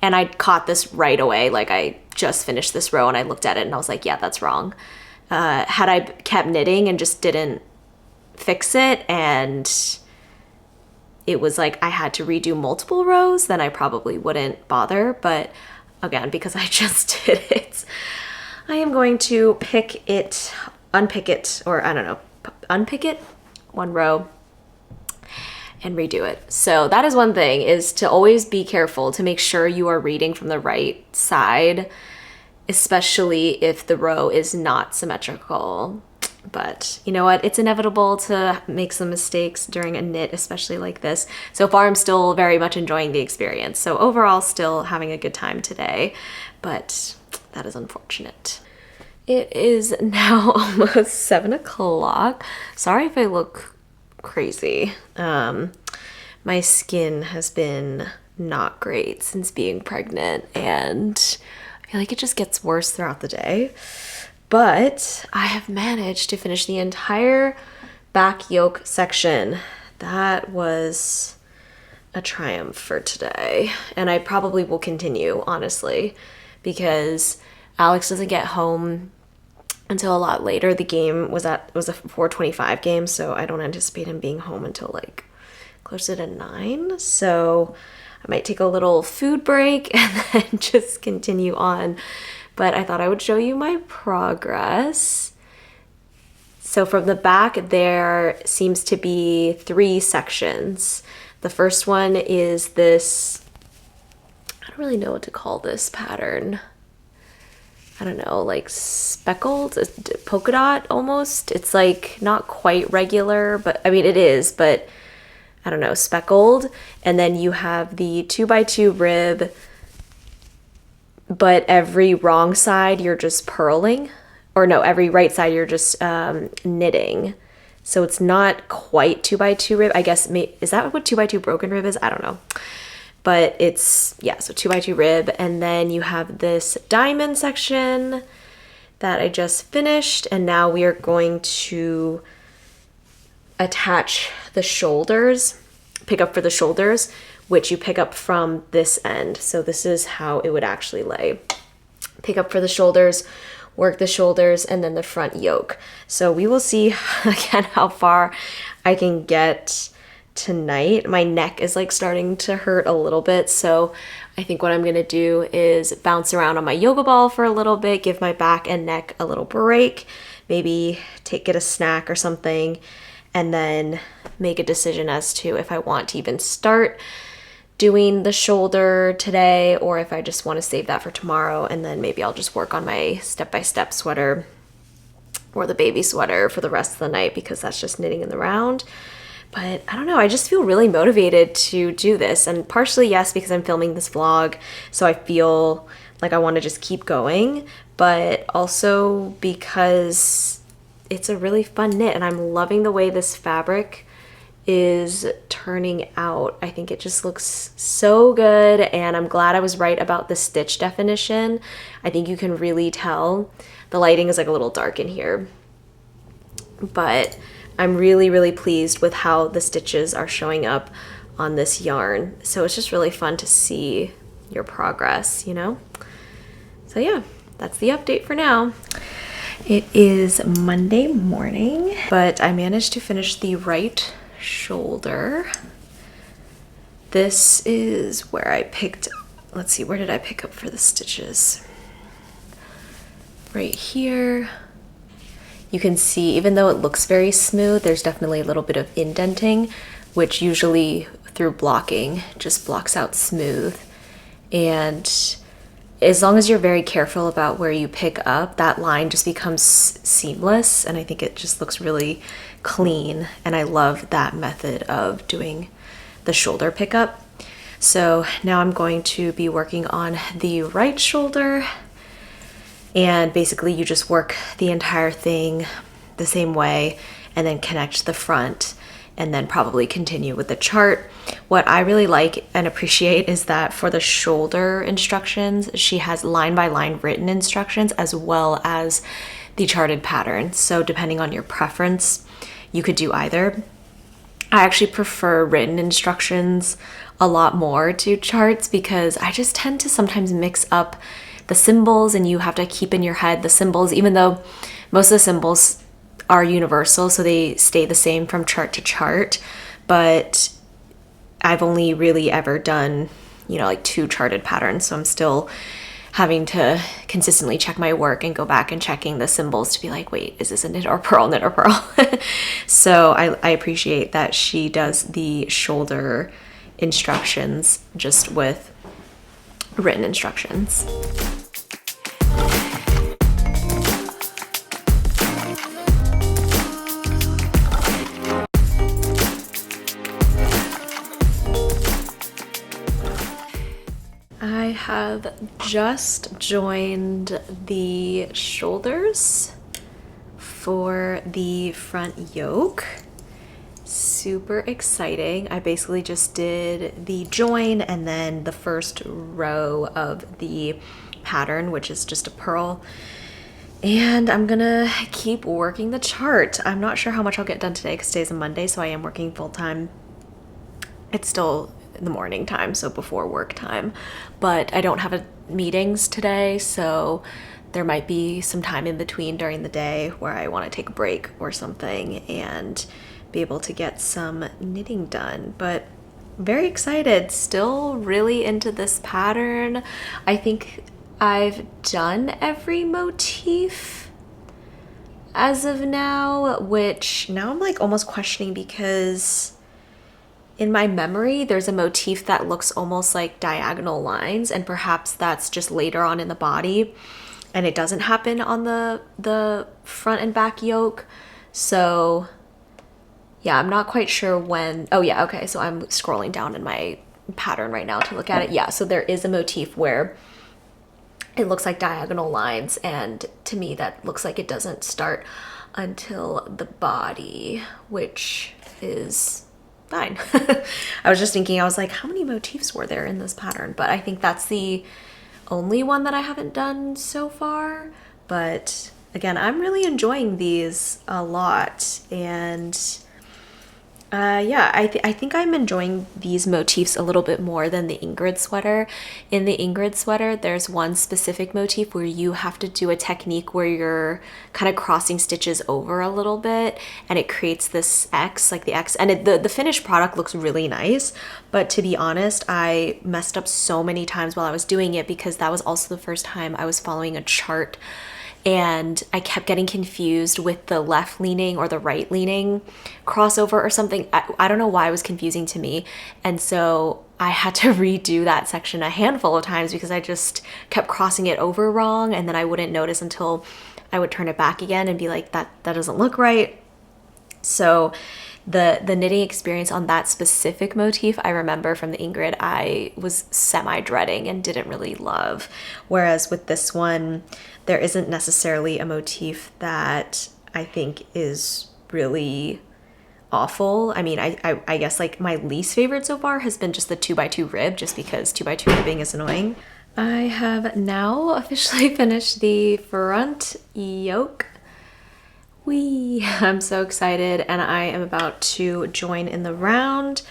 And I caught this right away. Like, I just finished this row and I looked at it and I was like, yeah, that's wrong. Had I kept knitting and just didn't fix it and it was like I had to redo multiple rows, then I probably wouldn't bother. But again, because I just did it, I am going to unpick it, or I don't know, unpick it, one row, and redo it. So that is one thing, is to always be careful to make sure you are reading from the right side, especially if the row is not symmetrical. But you know what? It's inevitable to make some mistakes during a knit, especially like this. So far, I'm still very much enjoying the experience. So overall, still having a good time today, but that is unfortunate. It is now almost 7 o'clock. Sorry if I look crazy. My skin has been not great since being pregnant, and I feel like it just gets worse throughout the day. But I have managed to finish the entire back yoke section. That was a triumph for today. And I probably will continue, honestly, because Alex doesn't get home until a lot later. The game was a 4:25 game, so I don't anticipate him being home until like closer to 9. So I might take a little food break and then just continue on. But I thought I would show you my progress. So from the back, there seems to be 3 sections. The first one is this, I don't really know what to call this pattern. I don't know, like speckled, polka dot almost. It's like not quite regular, but I mean it is, but I don't know, speckled. And then you have the 2x2 rib, but every wrong side you're just purling, or no, every right side you're just knitting. So it's not quite 2x2 rib. I guess, is that what 2x2 broken rib is? I don't know. But it's, yeah, so 2x2 rib. And then you have this diamond section that I just finished. And now we are going to attach the shoulders, pick up for the shoulders, which you pick up from this end. So this is how it would actually lay. Pick up for the shoulders, work the shoulders, and then the front yoke. So we will see again how far I can get tonight. My neck is like starting to hurt a little bit, so I think what I'm gonna do is bounce around on my yoga ball for a little bit, give my back and neck a little break, maybe get a snack or something, and then make a decision as to if I want to even start doing the shoulder today or if I just want to save that for tomorrow, and then maybe I'll just work on my step-by-step sweater or the baby sweater for the rest of the night, because that's just knitting in the round. But I don't know, I just feel really motivated to do this. And partially, yes, because I'm filming this vlog, so I feel like I want to just keep going, but also because it's a really fun knit and I'm loving the way this fabric is turning out. I think it just looks so good, and I'm glad I was right about the stitch definition. I think you can really tell. The lighting is like a little dark in here, but I'm really, really pleased with how the stitches are showing up on this yarn. So it's just really fun to see your progress, you know? So yeah, that's the update for now. It is Monday morning, but I managed to finish the right shoulder. This is where I picked, let's see, where did I pick up for the stitches? Right here. You can see, even though it looks very smooth, there's definitely a little bit of indenting, which usually through blocking just blocks out smooth. And as long as you're very careful about where you pick up, that line just becomes seamless, and I think it just looks really clean, and I love that method of doing the shoulder pickup. So now I'm going to be working on the right shoulder, and basically you just work the entire thing the same way and then connect the front, and then probably continue with the chart. What I really like and appreciate is that for the shoulder instructions, she has line by line written instructions as well as the charted pattern. So depending on your preference, you could do either. I actually prefer written instructions a lot more to charts, because I just tend to sometimes mix up the symbols, and you have to keep in your head the symbols, even though most of the symbols are universal, so they stay the same from chart to chart. But I've only really ever done, you know, like 2 charted patterns, so I'm still having to consistently check my work and go back and checking the symbols to be like, wait, is this a knit or purl, knit or purl? So I appreciate that she does the shoulder instructions just with written instructions. I have just joined the shoulders for the front yoke. Super exciting. I basically just did the join and then the first row of the pattern, which is just a purl. And I'm gonna keep working the chart. I'm not sure how much I'll get done today because today's a Monday, so I am working full time. It's still in the morning time, so before work time, but I don't have meetings today, so there might be some time in between during the day where I want to take a break or something and be able to get some knitting done. But very excited, still really into this pattern. I think I've done every motif as of now, which now I'm like almost questioning, because in my memory, there's a motif that looks almost like diagonal lines, and perhaps that's just later on in the body and it doesn't happen on the front and back yoke. So yeah, I'm not quite sure when. Oh yeah, okay, so I'm scrolling down in my pattern right now to look at it. Yeah, so there is a motif where it looks like diagonal lines, and to me that looks like it doesn't start until the body, which is fine. I was just thinking, I was like, how many motifs were there in this pattern? But I think that's the only one that I haven't done so far. But again, I'm really enjoying these a lot, and yeah, I think I'm enjoying these motifs a little bit more than the Ingrid sweater. In the Ingrid sweater, there's one specific motif where you have to do a technique where you're kind of crossing stitches over a little bit, and it creates this X, like the X, and the finished product looks really nice. But to be honest, I messed up so many times while I was doing it, because that was also the first time I was following a chart, and I kept getting confused with the left leaning or the right leaning crossover or something. I don't know why it was confusing to me. And so I had to redo that section a handful of times because I just kept crossing it over wrong, and then I wouldn't notice until I would turn it back again and be like, that doesn't look right. So the knitting experience on that specific motif, I remember from the Ingrid, I was semi-dreading and didn't really love. Whereas with this one, there isn't necessarily a motif that I think is really awful. I mean, I guess like my least favorite so far has been just the 2x2 rib, just because 2x2 ribbing is annoying. I have now officially finished the front yoke. Whee! I'm so excited, and I am about to join in the round,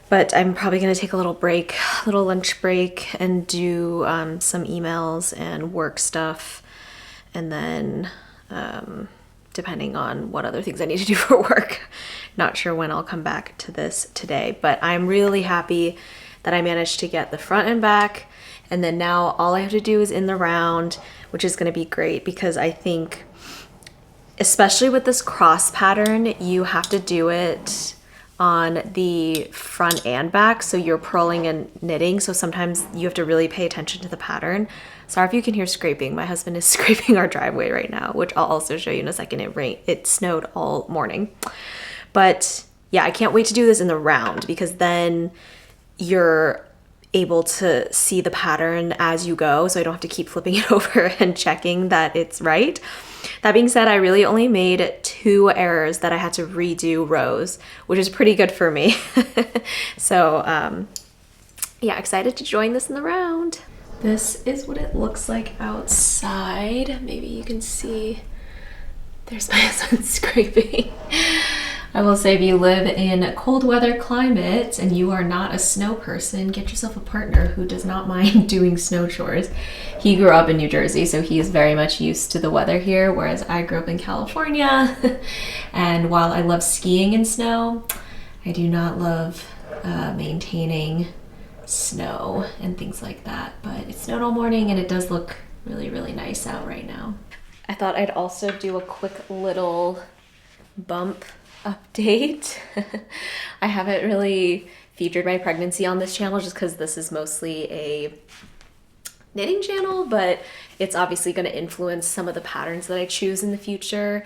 but I'm probably going to take a little break, a little lunch break, and do some emails and work stuff, and then depending on what other things I need to do for work. Not sure when I'll come back to this today, but I'm really happy that I managed to get the front and back, and then now all I have to do is in the round, which is going to be great, because I think especially with this cross pattern, you have to do it on the front and back, so you're purling and knitting, so sometimes you have to really pay attention to the pattern. Sorry if you can hear scraping. My husband is scraping our driveway right now, which I'll also show you in a second. It snowed all morning. But yeah, I can't wait to do this in the round, because then you're able to see the pattern as you go, so I don't have to keep flipping it over and checking that it's right. That being said, I really only made 2 errors that I had to redo rows, which is pretty good for me. So yeah, excited to join this in the round. This is what it looks like outside. Maybe you can see there's my husband scraping. I will say, if you live in cold weather climates and you are not a snow person, get yourself a partner who does not mind doing snow chores. He grew up in New Jersey, so he is very much used to the weather here, whereas I grew up in California. And while I love skiing in snow, I do not love maintaining snow and things like that. But it snowed all morning, and it does look really, really nice out right now. I thought I'd also do a quick little bump update. I haven't really featured my pregnancy on this channel just because this is mostly a knitting channel, but it's obviously going to influence some of the patterns that I choose in the future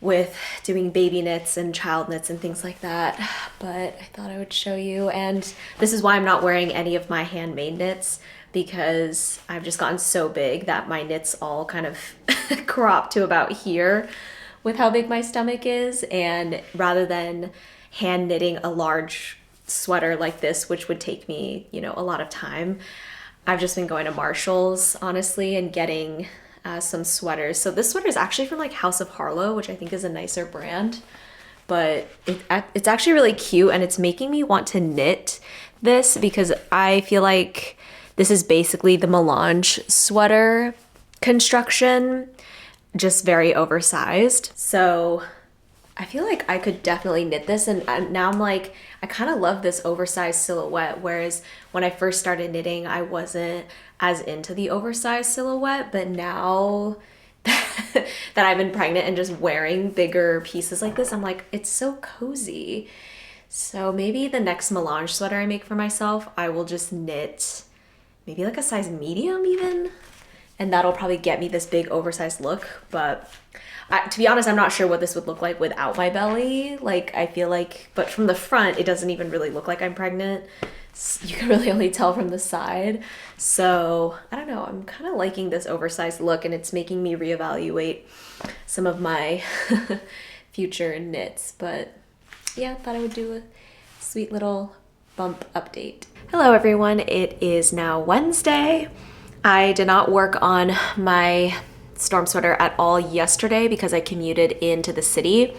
with doing baby knits and child knits and things like that. But I thought I would show you, and this is why I'm not wearing any of my handmade knits, because I've just gotten so big that my knits all kind of crop to about here with how big my stomach is. And rather than hand knitting a large sweater like this, which would take me, you know, a lot of time, I've just been going to Marshall's, honestly, and getting some sweaters. So this sweater is actually from like House of Harlow, which I think is a nicer brand, but it's actually really cute, and it's making me want to knit this because I feel like this is basically the melange sweater construction, just very oversized. So I feel like I could definitely knit this, and now I'm like, I kind of love this oversized silhouette, whereas when I first started knitting, I wasn't as into the oversized silhouette, but now that I've been pregnant and just wearing bigger pieces like this, I'm like, it's so cozy. So maybe the next melange sweater I make for myself, I will just knit maybe like a size medium even. And that'll probably get me this big oversized look. But to be honest, I'm not sure what this would look like without my belly. Like I feel like, but from the front, it doesn't even really look like I'm pregnant. You can really only tell from the side. So I don't know, I'm kind of liking this oversized look, and it's making me reevaluate some of my future knits. But yeah, I thought I would do a sweet little bump update. Hello everyone, it is now Wednesday. I did not work on my storm sweater at all yesterday because I commuted into the city.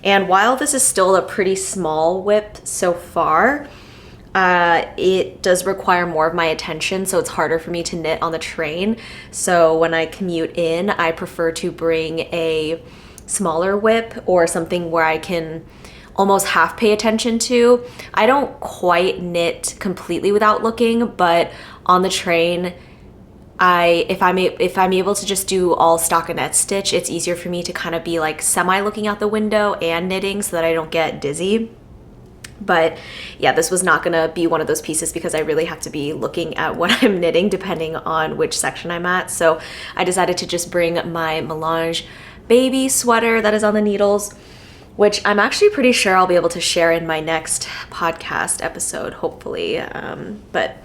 And while this is still a pretty small whip so far, it does require more of my attention, so it's harder for me to knit on the train. So when I commute in, I prefer to bring a smaller whip or something where I can almost half pay attention to. I don't quite knit completely without looking, but on the train, if I'm able to just do all stockinette stitch, it's easier for me to kind of be like semi looking out the window and knitting so that I don't get dizzy. But yeah, this was not gonna be one of those pieces because I really have to be looking at what I'm knitting depending on which section I'm at. So I decided to just bring my melange baby sweater that is on the needles, which I'm actually pretty sure I'll be able to share in my next podcast episode, hopefully. But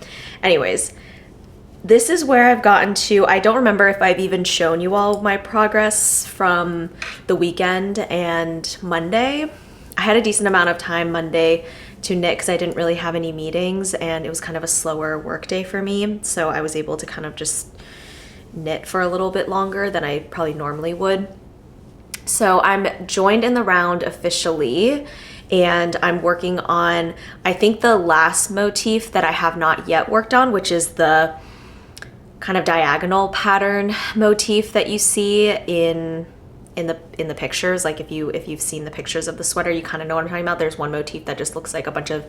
anyways, this is where I've gotten to. I don't remember if I've even shown you all my progress from the weekend and Monday. I had a decent amount of time Monday to knit because I didn't really have any meetings and it was kind of a slower work day for me. So I was able to kind of just knit for a little bit longer than I probably normally would. So I'm joined in the round officially, and I'm working on, I think, the last motif that I have not yet worked on, which is the kind of diagonal pattern motif that you see in the pictures. Like if you've seen the pictures of the sweater, you kind of know what I'm talking about. There's one motif that just looks like a bunch of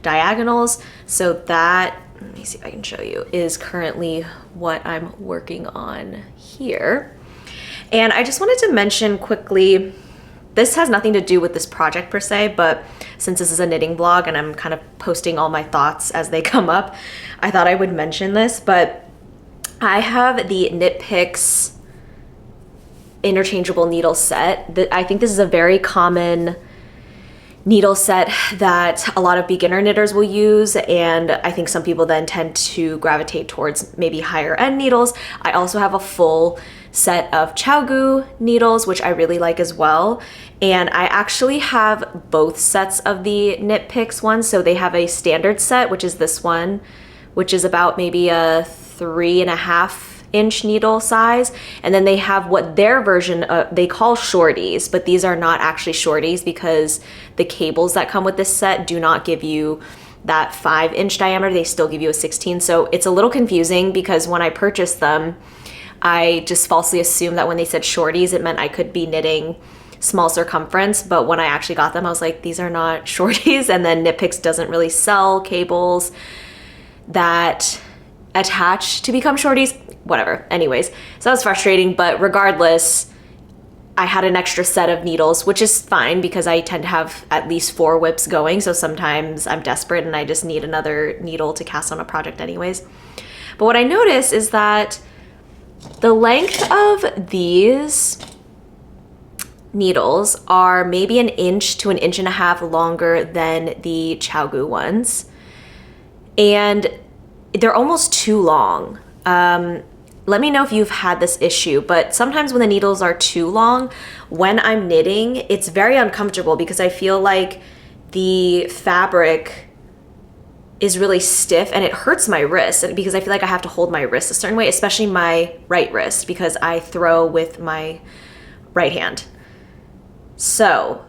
diagonals. So that, let me see if I can show you, is currently what I'm working on here. And I just wanted to mention quickly, this has nothing to do with this project per se, but since this is a knitting blog and I'm kind of posting all my thoughts as they come up, I thought I would mention this. But I have the Knit Picks interchangeable needle set. I think this is a very common needle set that a lot of beginner knitters will use, and I think some people then tend to gravitate towards maybe higher end needles. I also have a full set of Chaogu needles, which I really like as well. And I actually have both sets of the Knit Picks ones. So they have a standard set, which is this one, which is about maybe a 3.5-inch needle size. And then they have what their version they call shorties, but these are not actually shorties because the cables that come with this set do not give you that 5-inch diameter. They still give you a 16. So it's a little confusing because when I purchased them, I just falsely assumed that when they said shorties, it meant I could be knitting small circumference. But when I actually got them, I was like, these are not shorties. And then Knit Picks doesn't really sell cables that attach to become shorties, whatever. Anyways, so that was frustrating, but regardless, I had an extra set of needles, which is fine because I tend to have at least 4 whips going. So sometimes I'm desperate and I just need another needle to cast on a project anyways. But what I noticed is that the length of these needles are maybe 1 inch to 1.5 inches longer than the Chaogu ones. And they're almost too long. Let me know if you've had this issue, but sometimes when the needles are too long, when I'm knitting, it's very uncomfortable because I feel like the fabric is really stiff and it hurts my wrist, and because I feel like I have to hold my wrist a certain way, especially my right wrist because I throw with my right hand. So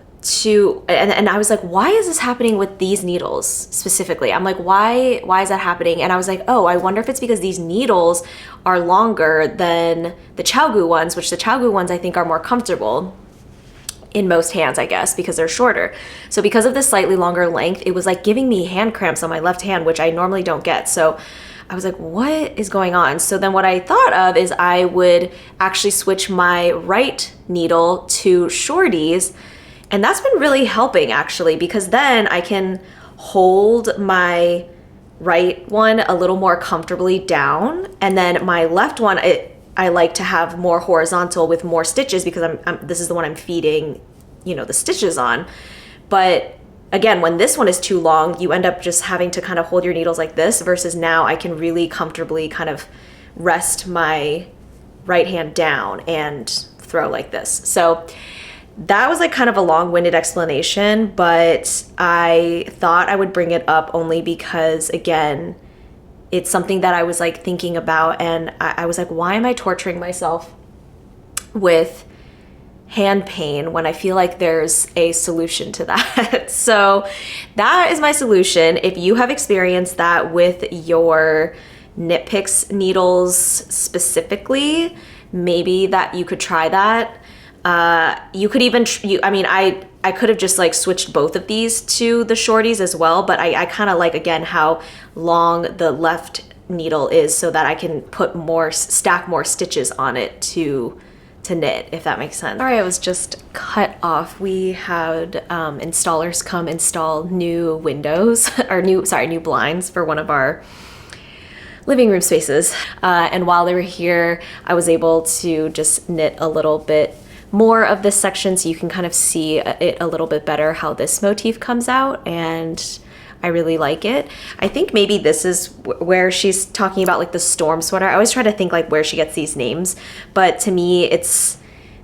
and I was like, why is this happening with these needles specifically? I'm like, why is that happening? And I was like, oh, I wonder if it's because these needles are longer than the Chaogu ones, which the Chaogu ones I think are more comfortable in most hands, I guess, because they're shorter. So because of this slightly longer length, it was like giving me hand cramps on my left hand, which I normally don't get. So I was like, what is going on? So then what I thought of is I would actually switch my right needle to shorties And that's been really helping actually, because then I can hold my right one a little more comfortably down, and then my left one, I like to have more horizontal with more stitches, because this is the one I'm feeding, you know, the stitches on. But again, when this one is too long, you end up just having to kind of hold your needles like this, versus now I can really comfortably kind of rest my right hand down and throw like this. So that was like kind of a long-winded explanation, but I thought I would bring it up only because, again, it's something that I was like thinking about, and I was like, why am I torturing myself with hand pain when I feel like there's a solution to that? So that is my solution. If you have experienced that with your Knit Picks needles specifically, maybe that you could try that. You could even, I could have just like switched both of these to the shorties as well, but I kind of like, again, how long the left needle is, so that I can stack more stitches on it to knit, if that makes sense. Sorry, I was just cut off. We had installers come install new windows, or new blinds for one of our living room spaces. And while they were here, I was able to just knit a little bit more of this section, so you can kind of see it a little bit better how this motif comes out, and I really like it. I think maybe this is where she's talking about like the storm sweater. I always try to think like where she gets these names, but to me it's,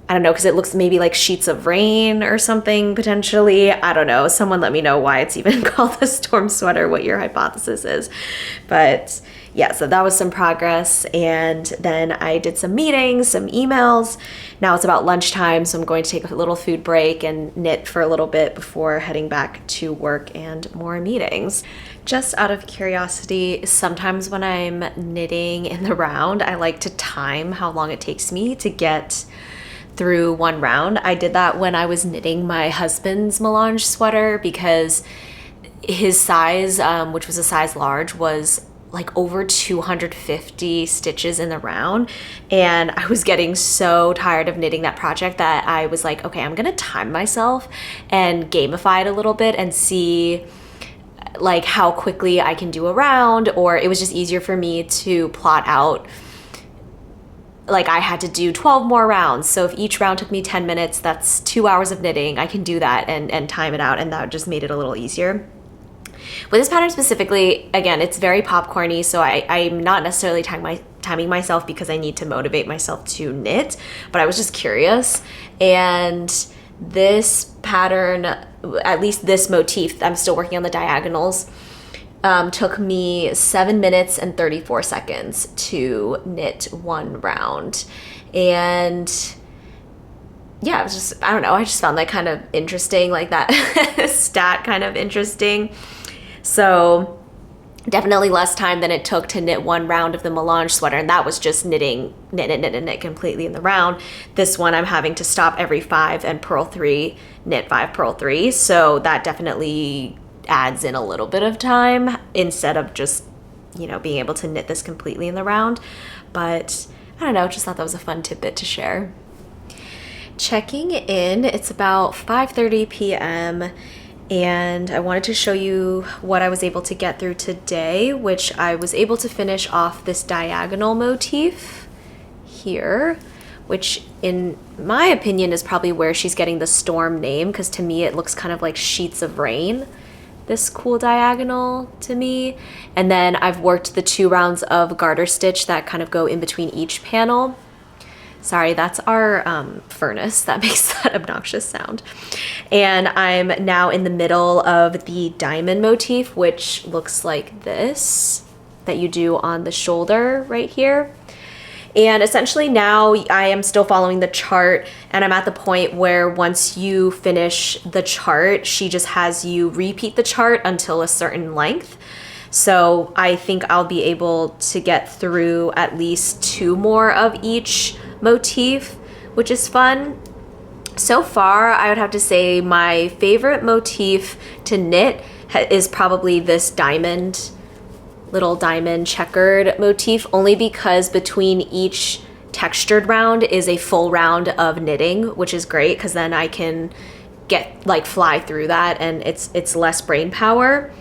I don't know, because it looks maybe like sheets of rain or something potentially. I don't know. Someone let me know why it's even called the storm sweater, what your hypothesis is. But yeah, so that was some progress. And then I did some meetings, some emails. Now it's about lunchtime, so I'm going to take a little food break and knit for a little bit before heading back to work and more meetings. Just out of curiosity, sometimes when I'm knitting in the round, I like to time how long it takes me to get through one round. I did that when I was knitting my husband's melange sweater, because his size, which was a size large, was like over 250 stitches in the round, and I was getting so tired of knitting that project that I was like, okay, I'm gonna time myself and gamify it a little bit and see like how quickly I can do a round. Or it was just easier for me to plot out, like I had to do 12 more rounds, so if each round took me 10 minutes, that's 2 hours of knitting. I can do that and time it out, and that just made it a little easier. With this pattern specifically, again, it's very popcorny, so I'm not necessarily timing myself because I need to motivate myself to knit, but I was just curious. And this pattern, at least this motif, I'm still working on the diagonals, took me 7 minutes and 34 seconds to knit one round. And yeah, it was just, I don't know, I just found that kind of interesting, like that stat kind of interesting. So definitely less time than it took to knit one round of the melange sweater, and that was just knit completely in the round. This one I'm having to stop every 5 and purl 3, knit 5, purl 3, so that definitely adds in a little bit of time instead of just, you know, being able to knit this completely in the round. But I don't know, just thought that was a fun tidbit to share. Checking in, it's about 5:30 p.m. and I wanted to show you what I was able to get through today, which I was able to finish off this diagonal motif here, which in my opinion is probably where she's getting the storm name, because to me it looks kind of like sheets of rain, this cool diagonal to me. And then I've worked the 2 rounds of garter stitch that kind of go in between each panel. Sorry, that's our furnace that makes that obnoxious sound. And I'm now in the middle of the diamond motif, which looks like this, that you do on the shoulder right here. And essentially now I am still following the chart, and I'm at the point where once you finish the chart, she just has you repeat the chart until a certain length. So I think I'll be able to get through at least 2 more of each motif, which is fun. So far, I would have to say my favorite motif to knit is probably this diamond, little diamond checkered motif, only because between each textured round is a full round of knitting, which is great because then I can fly through that, and it's less brain power.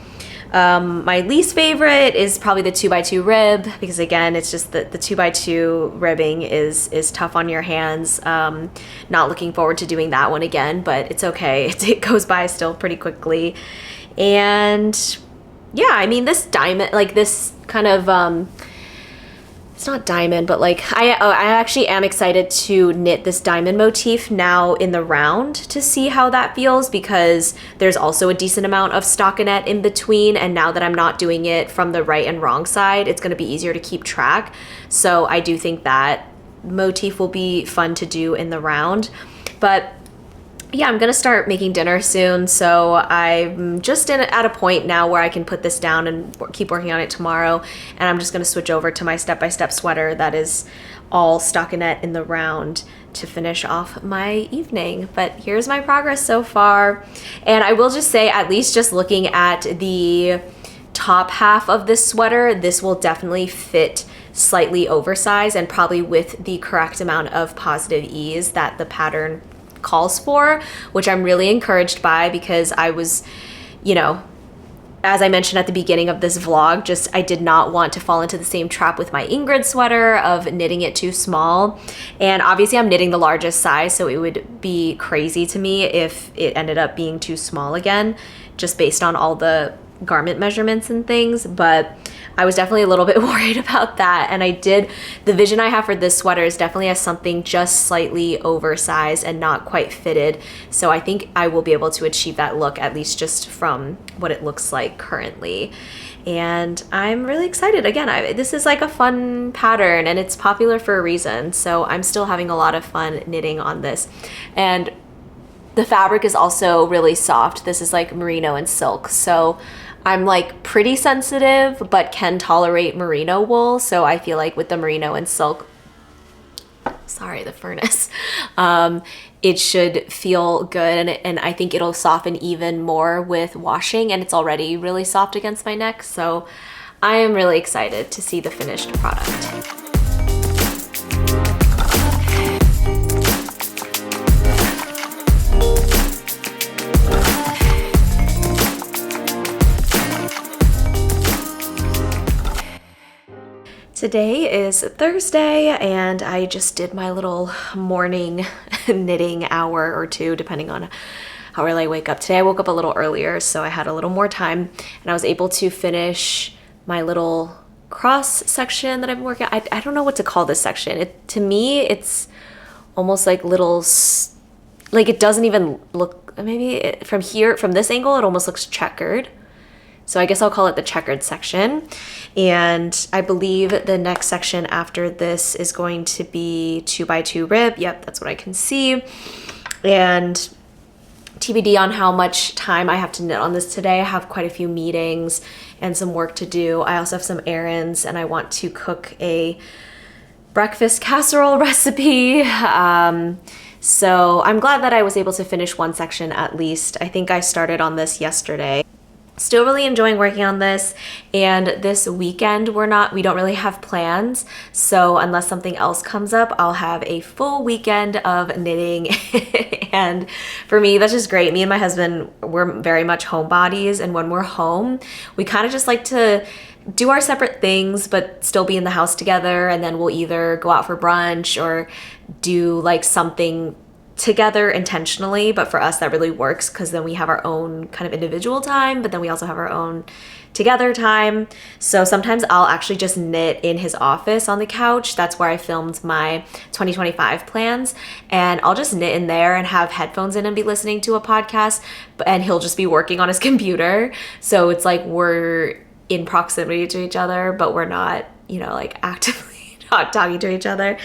My least favorite is probably the 2x2 rib, because again, it's just the 2x2 ribbing is tough on your hands. Not looking forward to doing that one again, but it's okay. It goes by still pretty quickly. And yeah, I mean, this diamond, like this kind of, it's not diamond, but like I actually am excited to knit this diamond motif now in the round to see how that feels, because there's also a decent amount of stockinette in between, and now that I'm not doing it from the right and wrong side, it's going to be easier to keep track. So I do think that motif will be fun to do in the round. But yeah, I'm gonna start making dinner soon, so I'm just at a point now where I can put this down and keep working on it tomorrow, and I'm just gonna switch over to my step-by-step sweater that is all stockinette in the round to finish off my evening. But here's my progress so far, and I will just say, at least just looking at the top half of this sweater, this will definitely fit slightly oversized, and probably with the correct amount of positive ease that the pattern calls for, which I'm really encouraged by, because I was, you know, as I mentioned at the beginning of this vlog, just I did not want to fall into the same trap with my Ingrid sweater of knitting it too small. And obviously I'm knitting the largest size, so it would be crazy to me if it ended up being too small again, just based on all the garment measurements and things. But I was definitely a little bit worried about that, and the vision I have for this sweater is definitely as something just slightly oversized and not quite fitted, so I think I will be able to achieve that look, at least just from what it looks like currently. And I'm really excited. Again, this is like a fun pattern, and it's popular for a reason, so I'm still having a lot of fun knitting on this. And the fabric is also really soft. This is like merino and silk, so I'm like pretty sensitive, but can tolerate merino wool. So I feel like with the merino and silk, sorry, the furnace, it should feel good. And I think it'll soften even more with washing, and it's already really soft against my neck. So I am really excited to see the finished product. Today is Thursday, and I just did my little morning knitting hour or two, depending on how early I wake up. Today I woke up a little earlier, so I had a little more time, and I was able to finish my little cross section that I've been working on. I don't know what to call this section. To me, it's almost like little, like it doesn't even look, maybe from here, from this angle, it almost looks checkered. So I guess I'll call it the checkered section. And I believe the next section after this is going to be 2x2 rib. Yep, that's what I can see. And TBD on how much time I have to knit on this today. I have quite a few meetings and some work to do. I also have some errands, and I want to cook a breakfast casserole recipe. So I'm glad that I was able to finish one section at least. I think I started on this yesterday. Still really enjoying working on this, and this weekend we don't really have plans, so unless something else comes up, I'll have a full weekend of knitting. And for me, that's just great. Me and my husband, we're very much homebodies, and when we're home, we kind of just like to do our separate things but still be in the house together, and then we'll either go out for brunch or do like something together intentionally. But for us, that really works, because then we have our own kind of individual time, but then we also have our own together time. So sometimes I'll actually just knit in his office on the couch. That's where I filmed my 2025 plans, and I'll just knit in there and have headphones in and be listening to a podcast, and he'll just be working on his computer. So it's like we're in proximity to each other, but we're not, you know, like actively not talking to each other.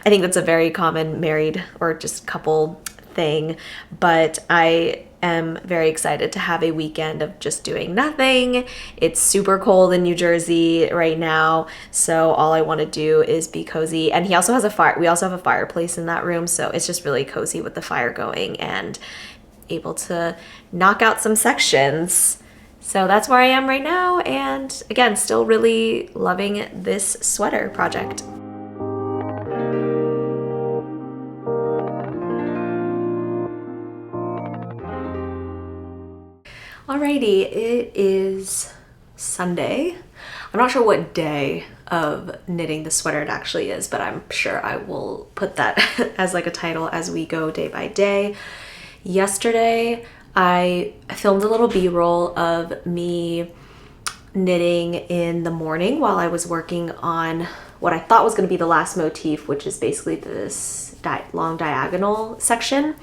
I think that's a very common married or just couple thing, but I am very excited to have a weekend of just doing nothing. It's super cold in New Jersey right now, so all I want to do is be cozy. And he also has a fire. We also have a fireplace in that room, so it's just really cozy with the fire going and able to knock out some sections. So that's where I am right now, and again, still really loving this sweater project. Alrighty, it is Sunday. I'm not sure what day of knitting the sweater it actually is, but I'm sure I will put that as like a title as we go day by day. Yesterday, I filmed a little B-roll of me knitting in the morning while I was working on what I thought was going to be the last motif, which is basically this long diagonal section.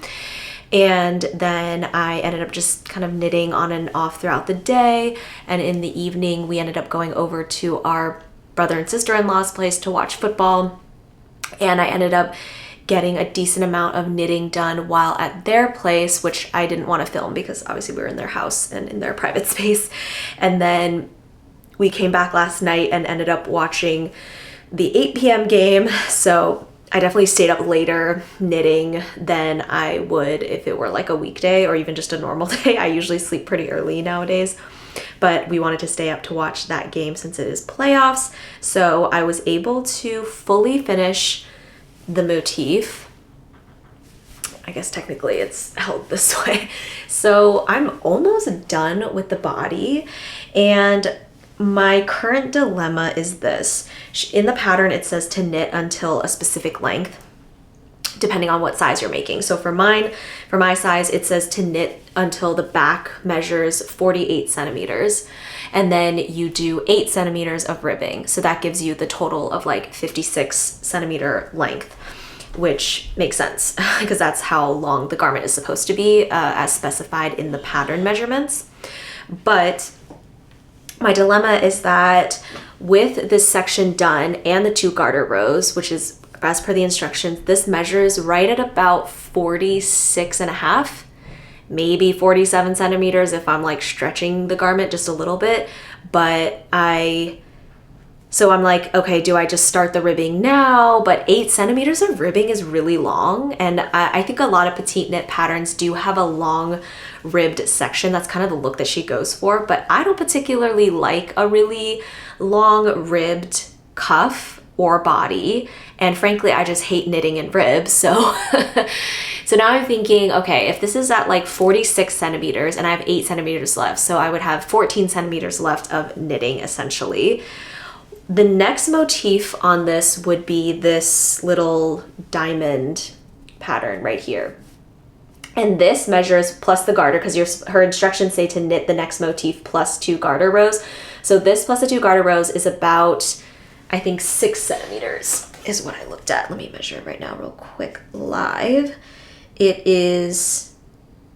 And then I ended up just kind of knitting on and off throughout the day. And in the evening, we ended up going over to our brother and sister-in-law's place to watch football. And I ended up getting a decent amount of knitting done while at their place, which I didn't want to film because obviously we were in their house and in their private space. And then we came back last night and ended up watching the 8 p.m. game. So I definitely stayed up later knitting than I would if it were like a weekday or even just a normal day. I usually sleep pretty early nowadays, but we wanted to stay up to watch that game since it is playoffs. So I was able to fully finish the motif. I guess technically it's held this way. So I'm almost done with the body, and my current dilemma is this. In the pattern, it says to knit until a specific length, depending on what size you're making. So for my size, it says to knit until the back measures 48 centimeters. And then you do 8 centimeters of ribbing. So that gives you the total of like 56 centimeter length, which makes sense because that's how long the garment is supposed to be as specified in the pattern measurements. But my dilemma is that with this section done and the 2 garter rows, which is as per the instructions, this measures right at about 46 and a half, maybe 47 centimeters if I'm like stretching the garment just a little bit. But so I'm like, okay, do I just start the ribbing now? But 8 centimeters of ribbing is really long. And I think a lot of petite knit patterns do have a long ribbed section. That's kind of the look that she goes for. But I don't particularly like a really long ribbed cuff or body. And frankly, I just hate knitting in ribs. So, so now I'm thinking, okay, if this is at like 46 centimeters and I have 8 centimeters left, so I would have 14 centimeters left of knitting essentially. The next motif on this would be this little diamond pattern right here. And this measures plus the garter, because her instructions say to knit the next motif plus 2 garter rows. So this plus the 2 garter rows is about, I think, 6 centimeters is what I looked at. Let me measure it right now real quick live. It is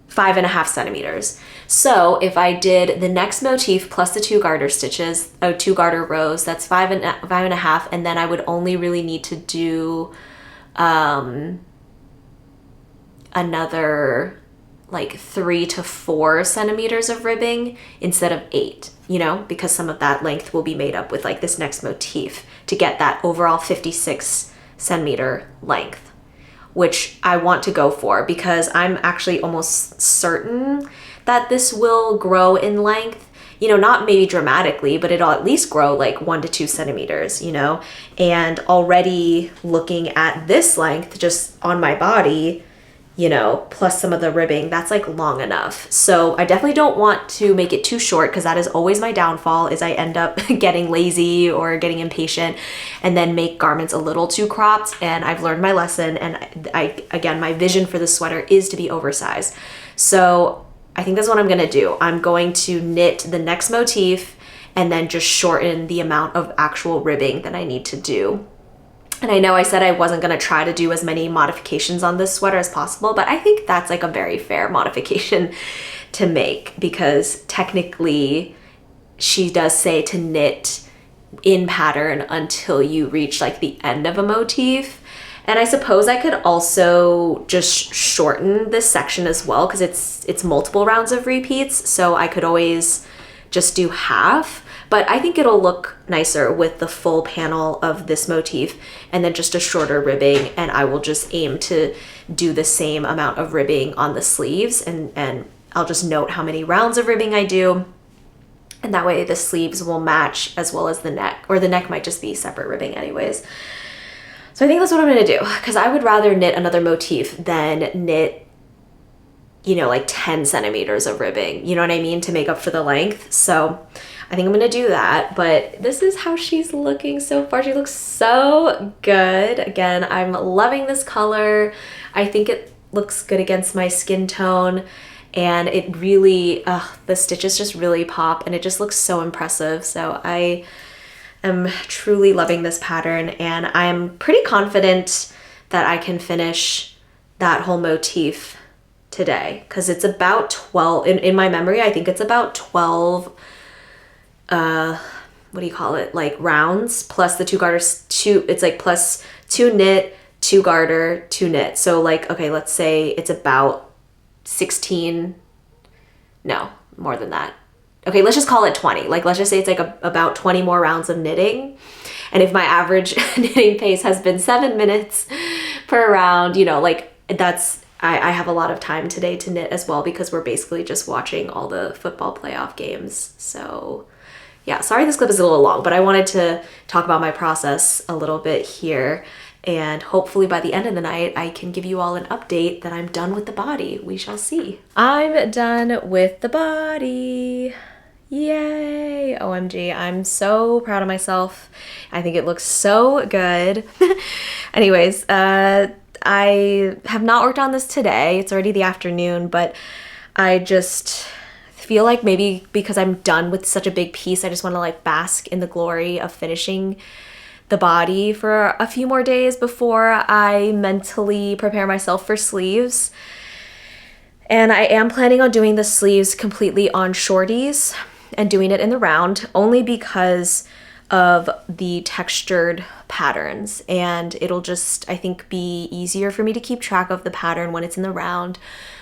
5.5 centimeters. So if I did the next motif plus the 2 garter stitches, 2 garter rows, that's 5.5, and then I would only really need to do another like 3 to 4 centimeters of ribbing instead of 8, because some of that length will be made up with like this next motif to get that overall 56 centimeter length, which I want to go for because I'm actually almost certain that this will grow in length, not maybe dramatically, but it'll at least grow like 1 to 2 centimeters, and already looking at this length just on my body, plus some of the ribbing, that's like long enough. So I definitely don't want to make it too short because that is always my downfall, is I end up getting lazy or getting impatient and then make garments a little too cropped. And I've learned my lesson, and again, my vision for this sweater is to be oversized. So I think that's what I'm gonna do. I'm going to knit the next motif and then just shorten the amount of actual ribbing that I need to do. And I know I said I wasn't gonna try to do as many modifications on this sweater as possible, but I think that's like a very fair modification to make because technically she does say to knit in pattern until you reach like the end of a motif. And I suppose I could also just shorten this section as well because it's multiple rounds of repeats. So I could always just do half, but I think it'll look nicer with the full panel of this motif and then just a shorter ribbing. And I will just aim to do the same amount of ribbing on the sleeves, and I'll just note how many rounds of ribbing I do. And that way the sleeves will match as well as the neck, or the neck might just be separate ribbing anyways. So I think that's what I'm gonna do because I would rather knit another motif than knit you know, like 10 centimeters of ribbing, you know what I mean, to make up for the length. So I think I'm gonna do that, but this is how she's looking so far. She looks so good. Again, I'm loving this color. I think it looks good against my skin tone, and it really, the stitches just really pop, and it just looks so impressive. So I am truly loving this pattern, and I'm pretty confident that I can finish that whole motif today, because it's about 12, in my memory, I think it's about 12, what do you call it? Like rounds plus the 2 garters, it's like plus 2 knit, 2 garter, 2 knit. So like, okay, let's say it's about 16, no, more than that. Okay, let's just call it 20. Like, let's just say it's like about 20 more rounds of knitting. And if my average knitting pace has been 7 minutes per round, you know, like that's, I have a lot of time today to knit as well, because we're basically just watching all the football playoff games. So yeah, sorry this clip is a little long, but I wanted to talk about my process a little bit here. And hopefully by the end of the night, I can give you all an update that I'm done with the body. We shall see. I'm done with the body. Yay! OMG, I'm so proud of myself. I think it looks so good. Anyways, I have not worked on this today. It's already the afternoon, but I just feel like maybe because I'm done with such a big piece, I just want to like bask in the glory of finishing the body for a few more days before I mentally prepare myself for sleeves. And I am planning on doing the sleeves completely on shorties and doing it in the round, only because of the textured patterns, and it'll just, I think, be easier for me to keep track of the pattern when it's in the round,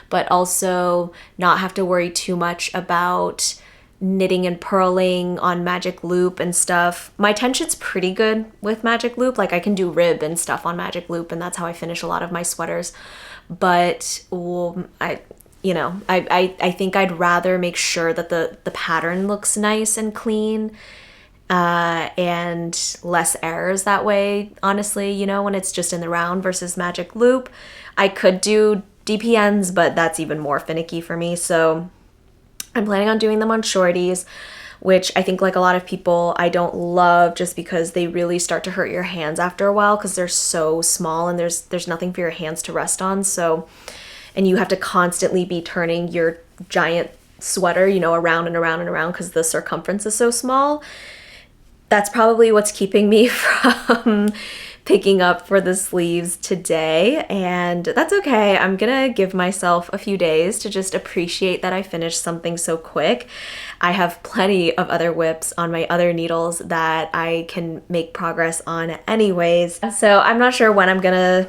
but also not have to worry too much about knitting and purling on magic loop and stuff. My tension's pretty good with magic loop, like I can do rib and stuff on magic loop, and that's how I finish a lot of my sweaters. But I think I'd rather make sure that the pattern looks nice and clean, and less errors that way, honestly, you know, when it's just in the round versus magic loop. I could do DPNs, but that's even more finicky for me. So I'm planning on doing them on shorties, which I think, like a lot of people, I don't love, just because they really start to hurt your hands after a while, because they're so small and there's nothing for your hands to rest on. So, and you have to constantly be turning your giant sweater, you know, around and around and around, because the circumference is so small. That's probably what's keeping me from picking up for the sleeves today, and that's okay. I'm gonna give myself a few days to just appreciate that I finished something so quick. I have plenty of other whips on my other needles that I can make progress on anyways. So I'm not sure when I'm gonna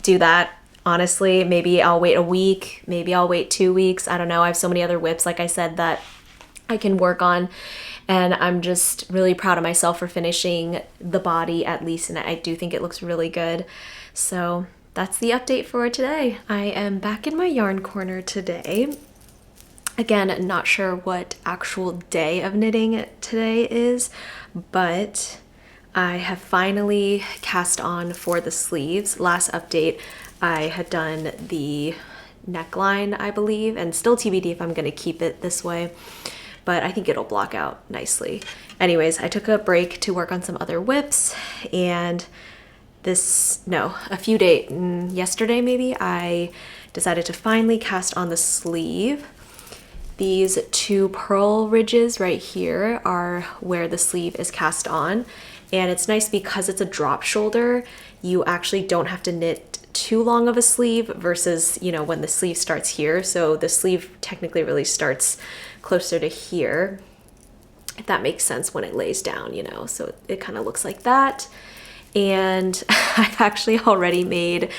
do that. Honestly, maybe I'll wait a week, maybe I'll wait 2 weeks. I don't know. I have so many other whips, like I said, that I can work on. And I'm just really proud of myself for finishing the body at least, and I do think it looks really good. So that's the update for today. I am back in my yarn corner today. Again, not sure what actual day of knitting today is, but I have finally cast on for the sleeves. Last update, I had done the neckline, I believe, and still TBD if I'm gonna keep it this way, but I think it'll block out nicely. Anyways, I took a break to work on some other whips, and yesterday maybe, I decided to finally cast on the sleeve. These 2 purl ridges right here are where the sleeve is cast on, and it's nice because it's a drop shoulder. You actually don't have to knit too long of a sleeve versus, you know, when the sleeve starts here. So the sleeve technically really starts closer to here, if that makes sense, when it lays down, you know, so it kind of looks like that. And I've actually already made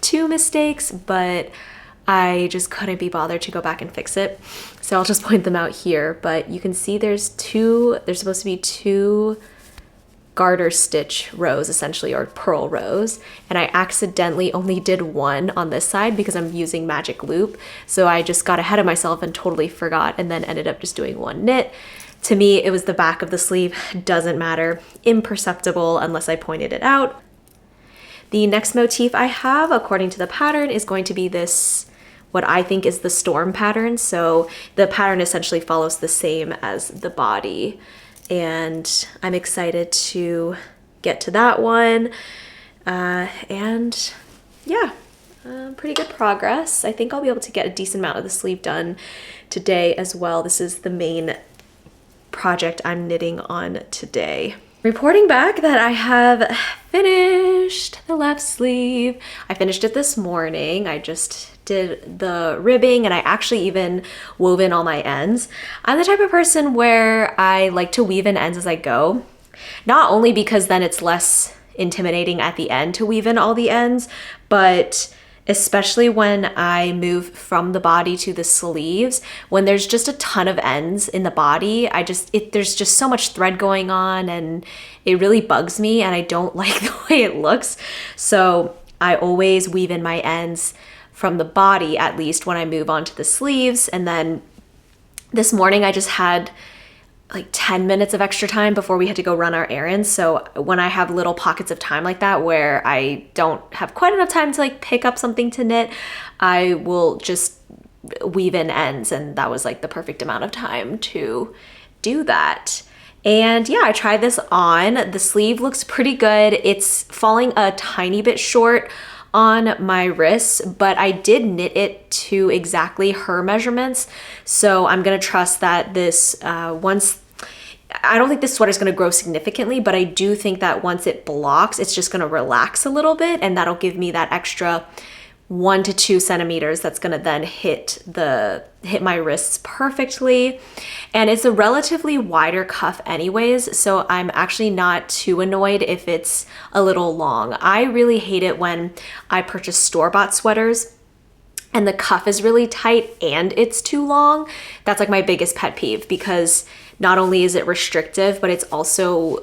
2 mistakes, but I just couldn't be bothered to go back and fix it. So I'll just point them out here, but you can see there's supposed to be 2 garter stitch rows essentially, or purl rows, and I accidentally only did 1 on this side because I'm using magic loop. So I just got ahead of myself and totally forgot, and then ended up just doing 1 knit. To me, it was the back of the sleeve. Doesn't matter, imperceptible unless I pointed it out. The next motif I have, according to the pattern, is going to be this what I think is the storm pattern. So the pattern essentially follows the same as the body. And I'm excited to get to that one. And yeah, pretty good progress. I think I'll be able to get a decent amount of the sleeve done today as well. This is the main project I'm knitting on today. Reporting back that I have finished the left sleeve. I finished it this morning. I just did the ribbing and I actually even wove in all my ends. I'm the type of person where I like to weave in ends as I go. Not only because then it's less intimidating at the end to weave in all the ends, but especially when I move from the body to the sleeves, when there's just a ton of ends in the body, there's just so much thread going on and it really bugs me and I don't like the way it looks. So I always weave in my ends from the body, at least when I move on to the sleeves. And then this morning I just had like 10 minutes of extra time before we had to go run our errands. So when I have little pockets of time like that where I don't have quite enough time to like pick up something to knit, I will just weave in ends, and that was like the perfect amount of time to do that. And yeah, I tried this on. The sleeve looks pretty good. It's falling a tiny bit short on my wrists, but I did knit it to exactly her measurements. So I'm gonna trust that this, I don't think this sweater is gonna grow significantly, but I do think that once it blocks, it's just gonna relax a little bit, and that'll give me that extra 1 to 2 centimeters that's gonna then hit my wrists perfectly. And it's a relatively wider cuff anyways, so I'm actually not too annoyed if it's a little long. I really hate it when I purchase store-bought sweaters and the cuff is really tight and it's too long. That's like my biggest pet peeve, because not only is it restrictive, but it's also,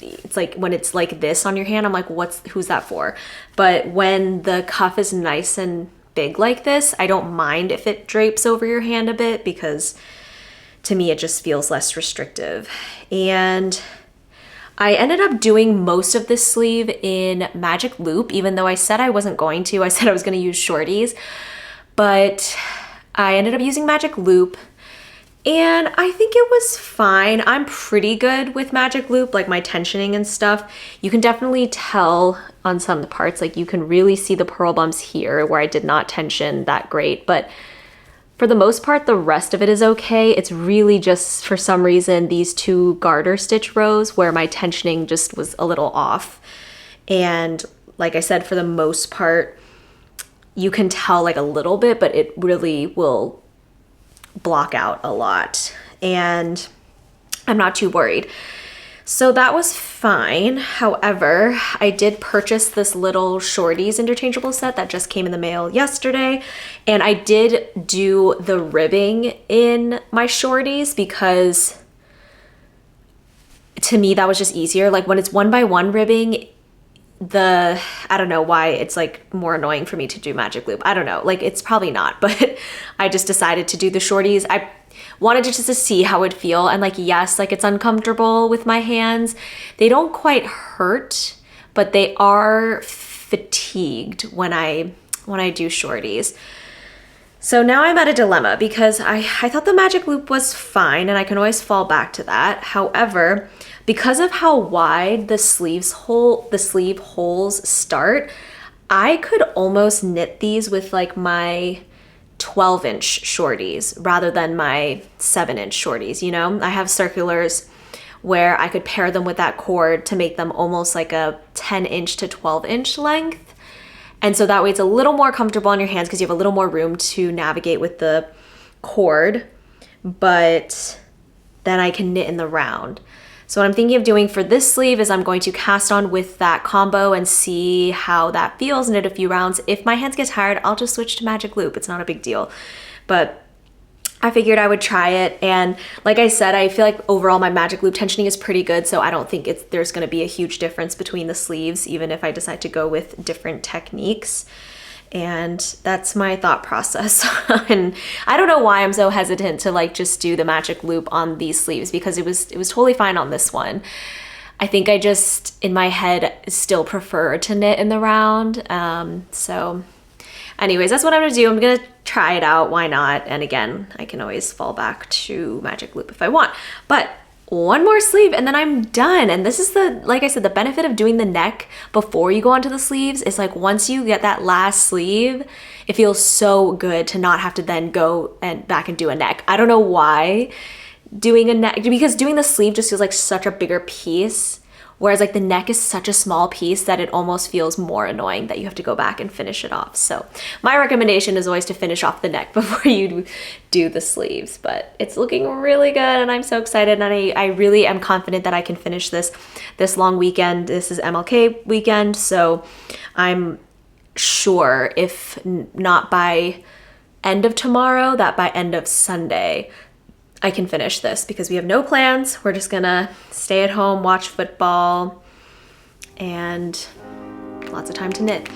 it's like when it's like this on your hand, I'm like, who's that for? But when the cuff is nice and big like this, I don't mind if it drapes over your hand a bit, because to me, it just feels less restrictive. And I ended up doing most of this sleeve in Magic Loop, even though I said I wasn't going to. I said I was gonna use shorties, but I ended up using Magic Loop. And I think it was fine. I'm pretty good with Magic Loop, like my tensioning and stuff. You can definitely tell on some parts, like you can really see the purl bumps here where I did not tension that great, but for the most part, the rest of it is okay. It's really just, for some reason, these 2 garter stitch rows where my tensioning just was a little off. And like I said, for the most part, you can tell like a little bit, but it really will block out a lot, and I'm not too worried. So that was fine. However, I did purchase this little shorties interchangeable set that just came in the mail yesterday, and I did do the ribbing in my shorties because to me that was just easier. Like when it's 1x1 ribbing, I don't know why it's like more annoying for me to do Magic Loop. I don't know, like it's probably not, but I just decided to do the shorties. I wanted just to see how it would feel, and like, yes, like it's uncomfortable with my hands. They don't quite hurt, but they are fatigued when I do shorties. So now I'm at a dilemma because I thought the Magic Loop was fine and I can always fall back to that. However, because of how wide the sleeve holes start, I could almost knit these with like my 12-inch shorties rather than my 7-inch shorties, you know? I have circulars where I could pair them with that cord to make them almost like a 10-inch to 12-inch length. And so that way it's a little more comfortable on your hands because you have a little more room to navigate with the cord, but then I can knit in the round. So what I'm thinking of doing for this sleeve is I'm going to cast on with that combo and see how that feels, knit a few rounds. If my hands get tired, I'll just switch to Magic Loop. It's not a big deal. But I figured I would try it. And like I said, I feel like overall my Magic Loop tensioning is pretty good. So I don't think there's gonna be a huge difference between the sleeves, even if I decide to go with different techniques. And that's my thought process. And I don't know why I'm so hesitant to like just do the Magic Loop on these sleeves, because it was totally fine on this one. I think I just, in my head, still prefer to knit in the round. So anyways, that's what I'm gonna do. I'm gonna try it out, why not? And again, I can always fall back to magic loop if I want. But one more sleeve and then I'm done. And this is the, like I said, the benefit of doing the neck before you go onto the sleeves is like once you get that last sleeve, it feels so good to not have to then go and back and do a neck. I don't know why doing a neck, because doing the sleeve just feels like such a bigger piece. Whereas like the neck is such a small piece that it almost feels more annoying that you have to go back and finish it off. So my recommendation is always to finish off the neck before you do the sleeves, but it's looking really good and I'm so excited, and I really am confident that I can finish this long weekend. This is MLK weekend, so I'm sure if not by end of tomorrow, that by end of Sunday, I can finish this because we have no plans. We're just gonna stay at home, watch football, and lots of time to knit.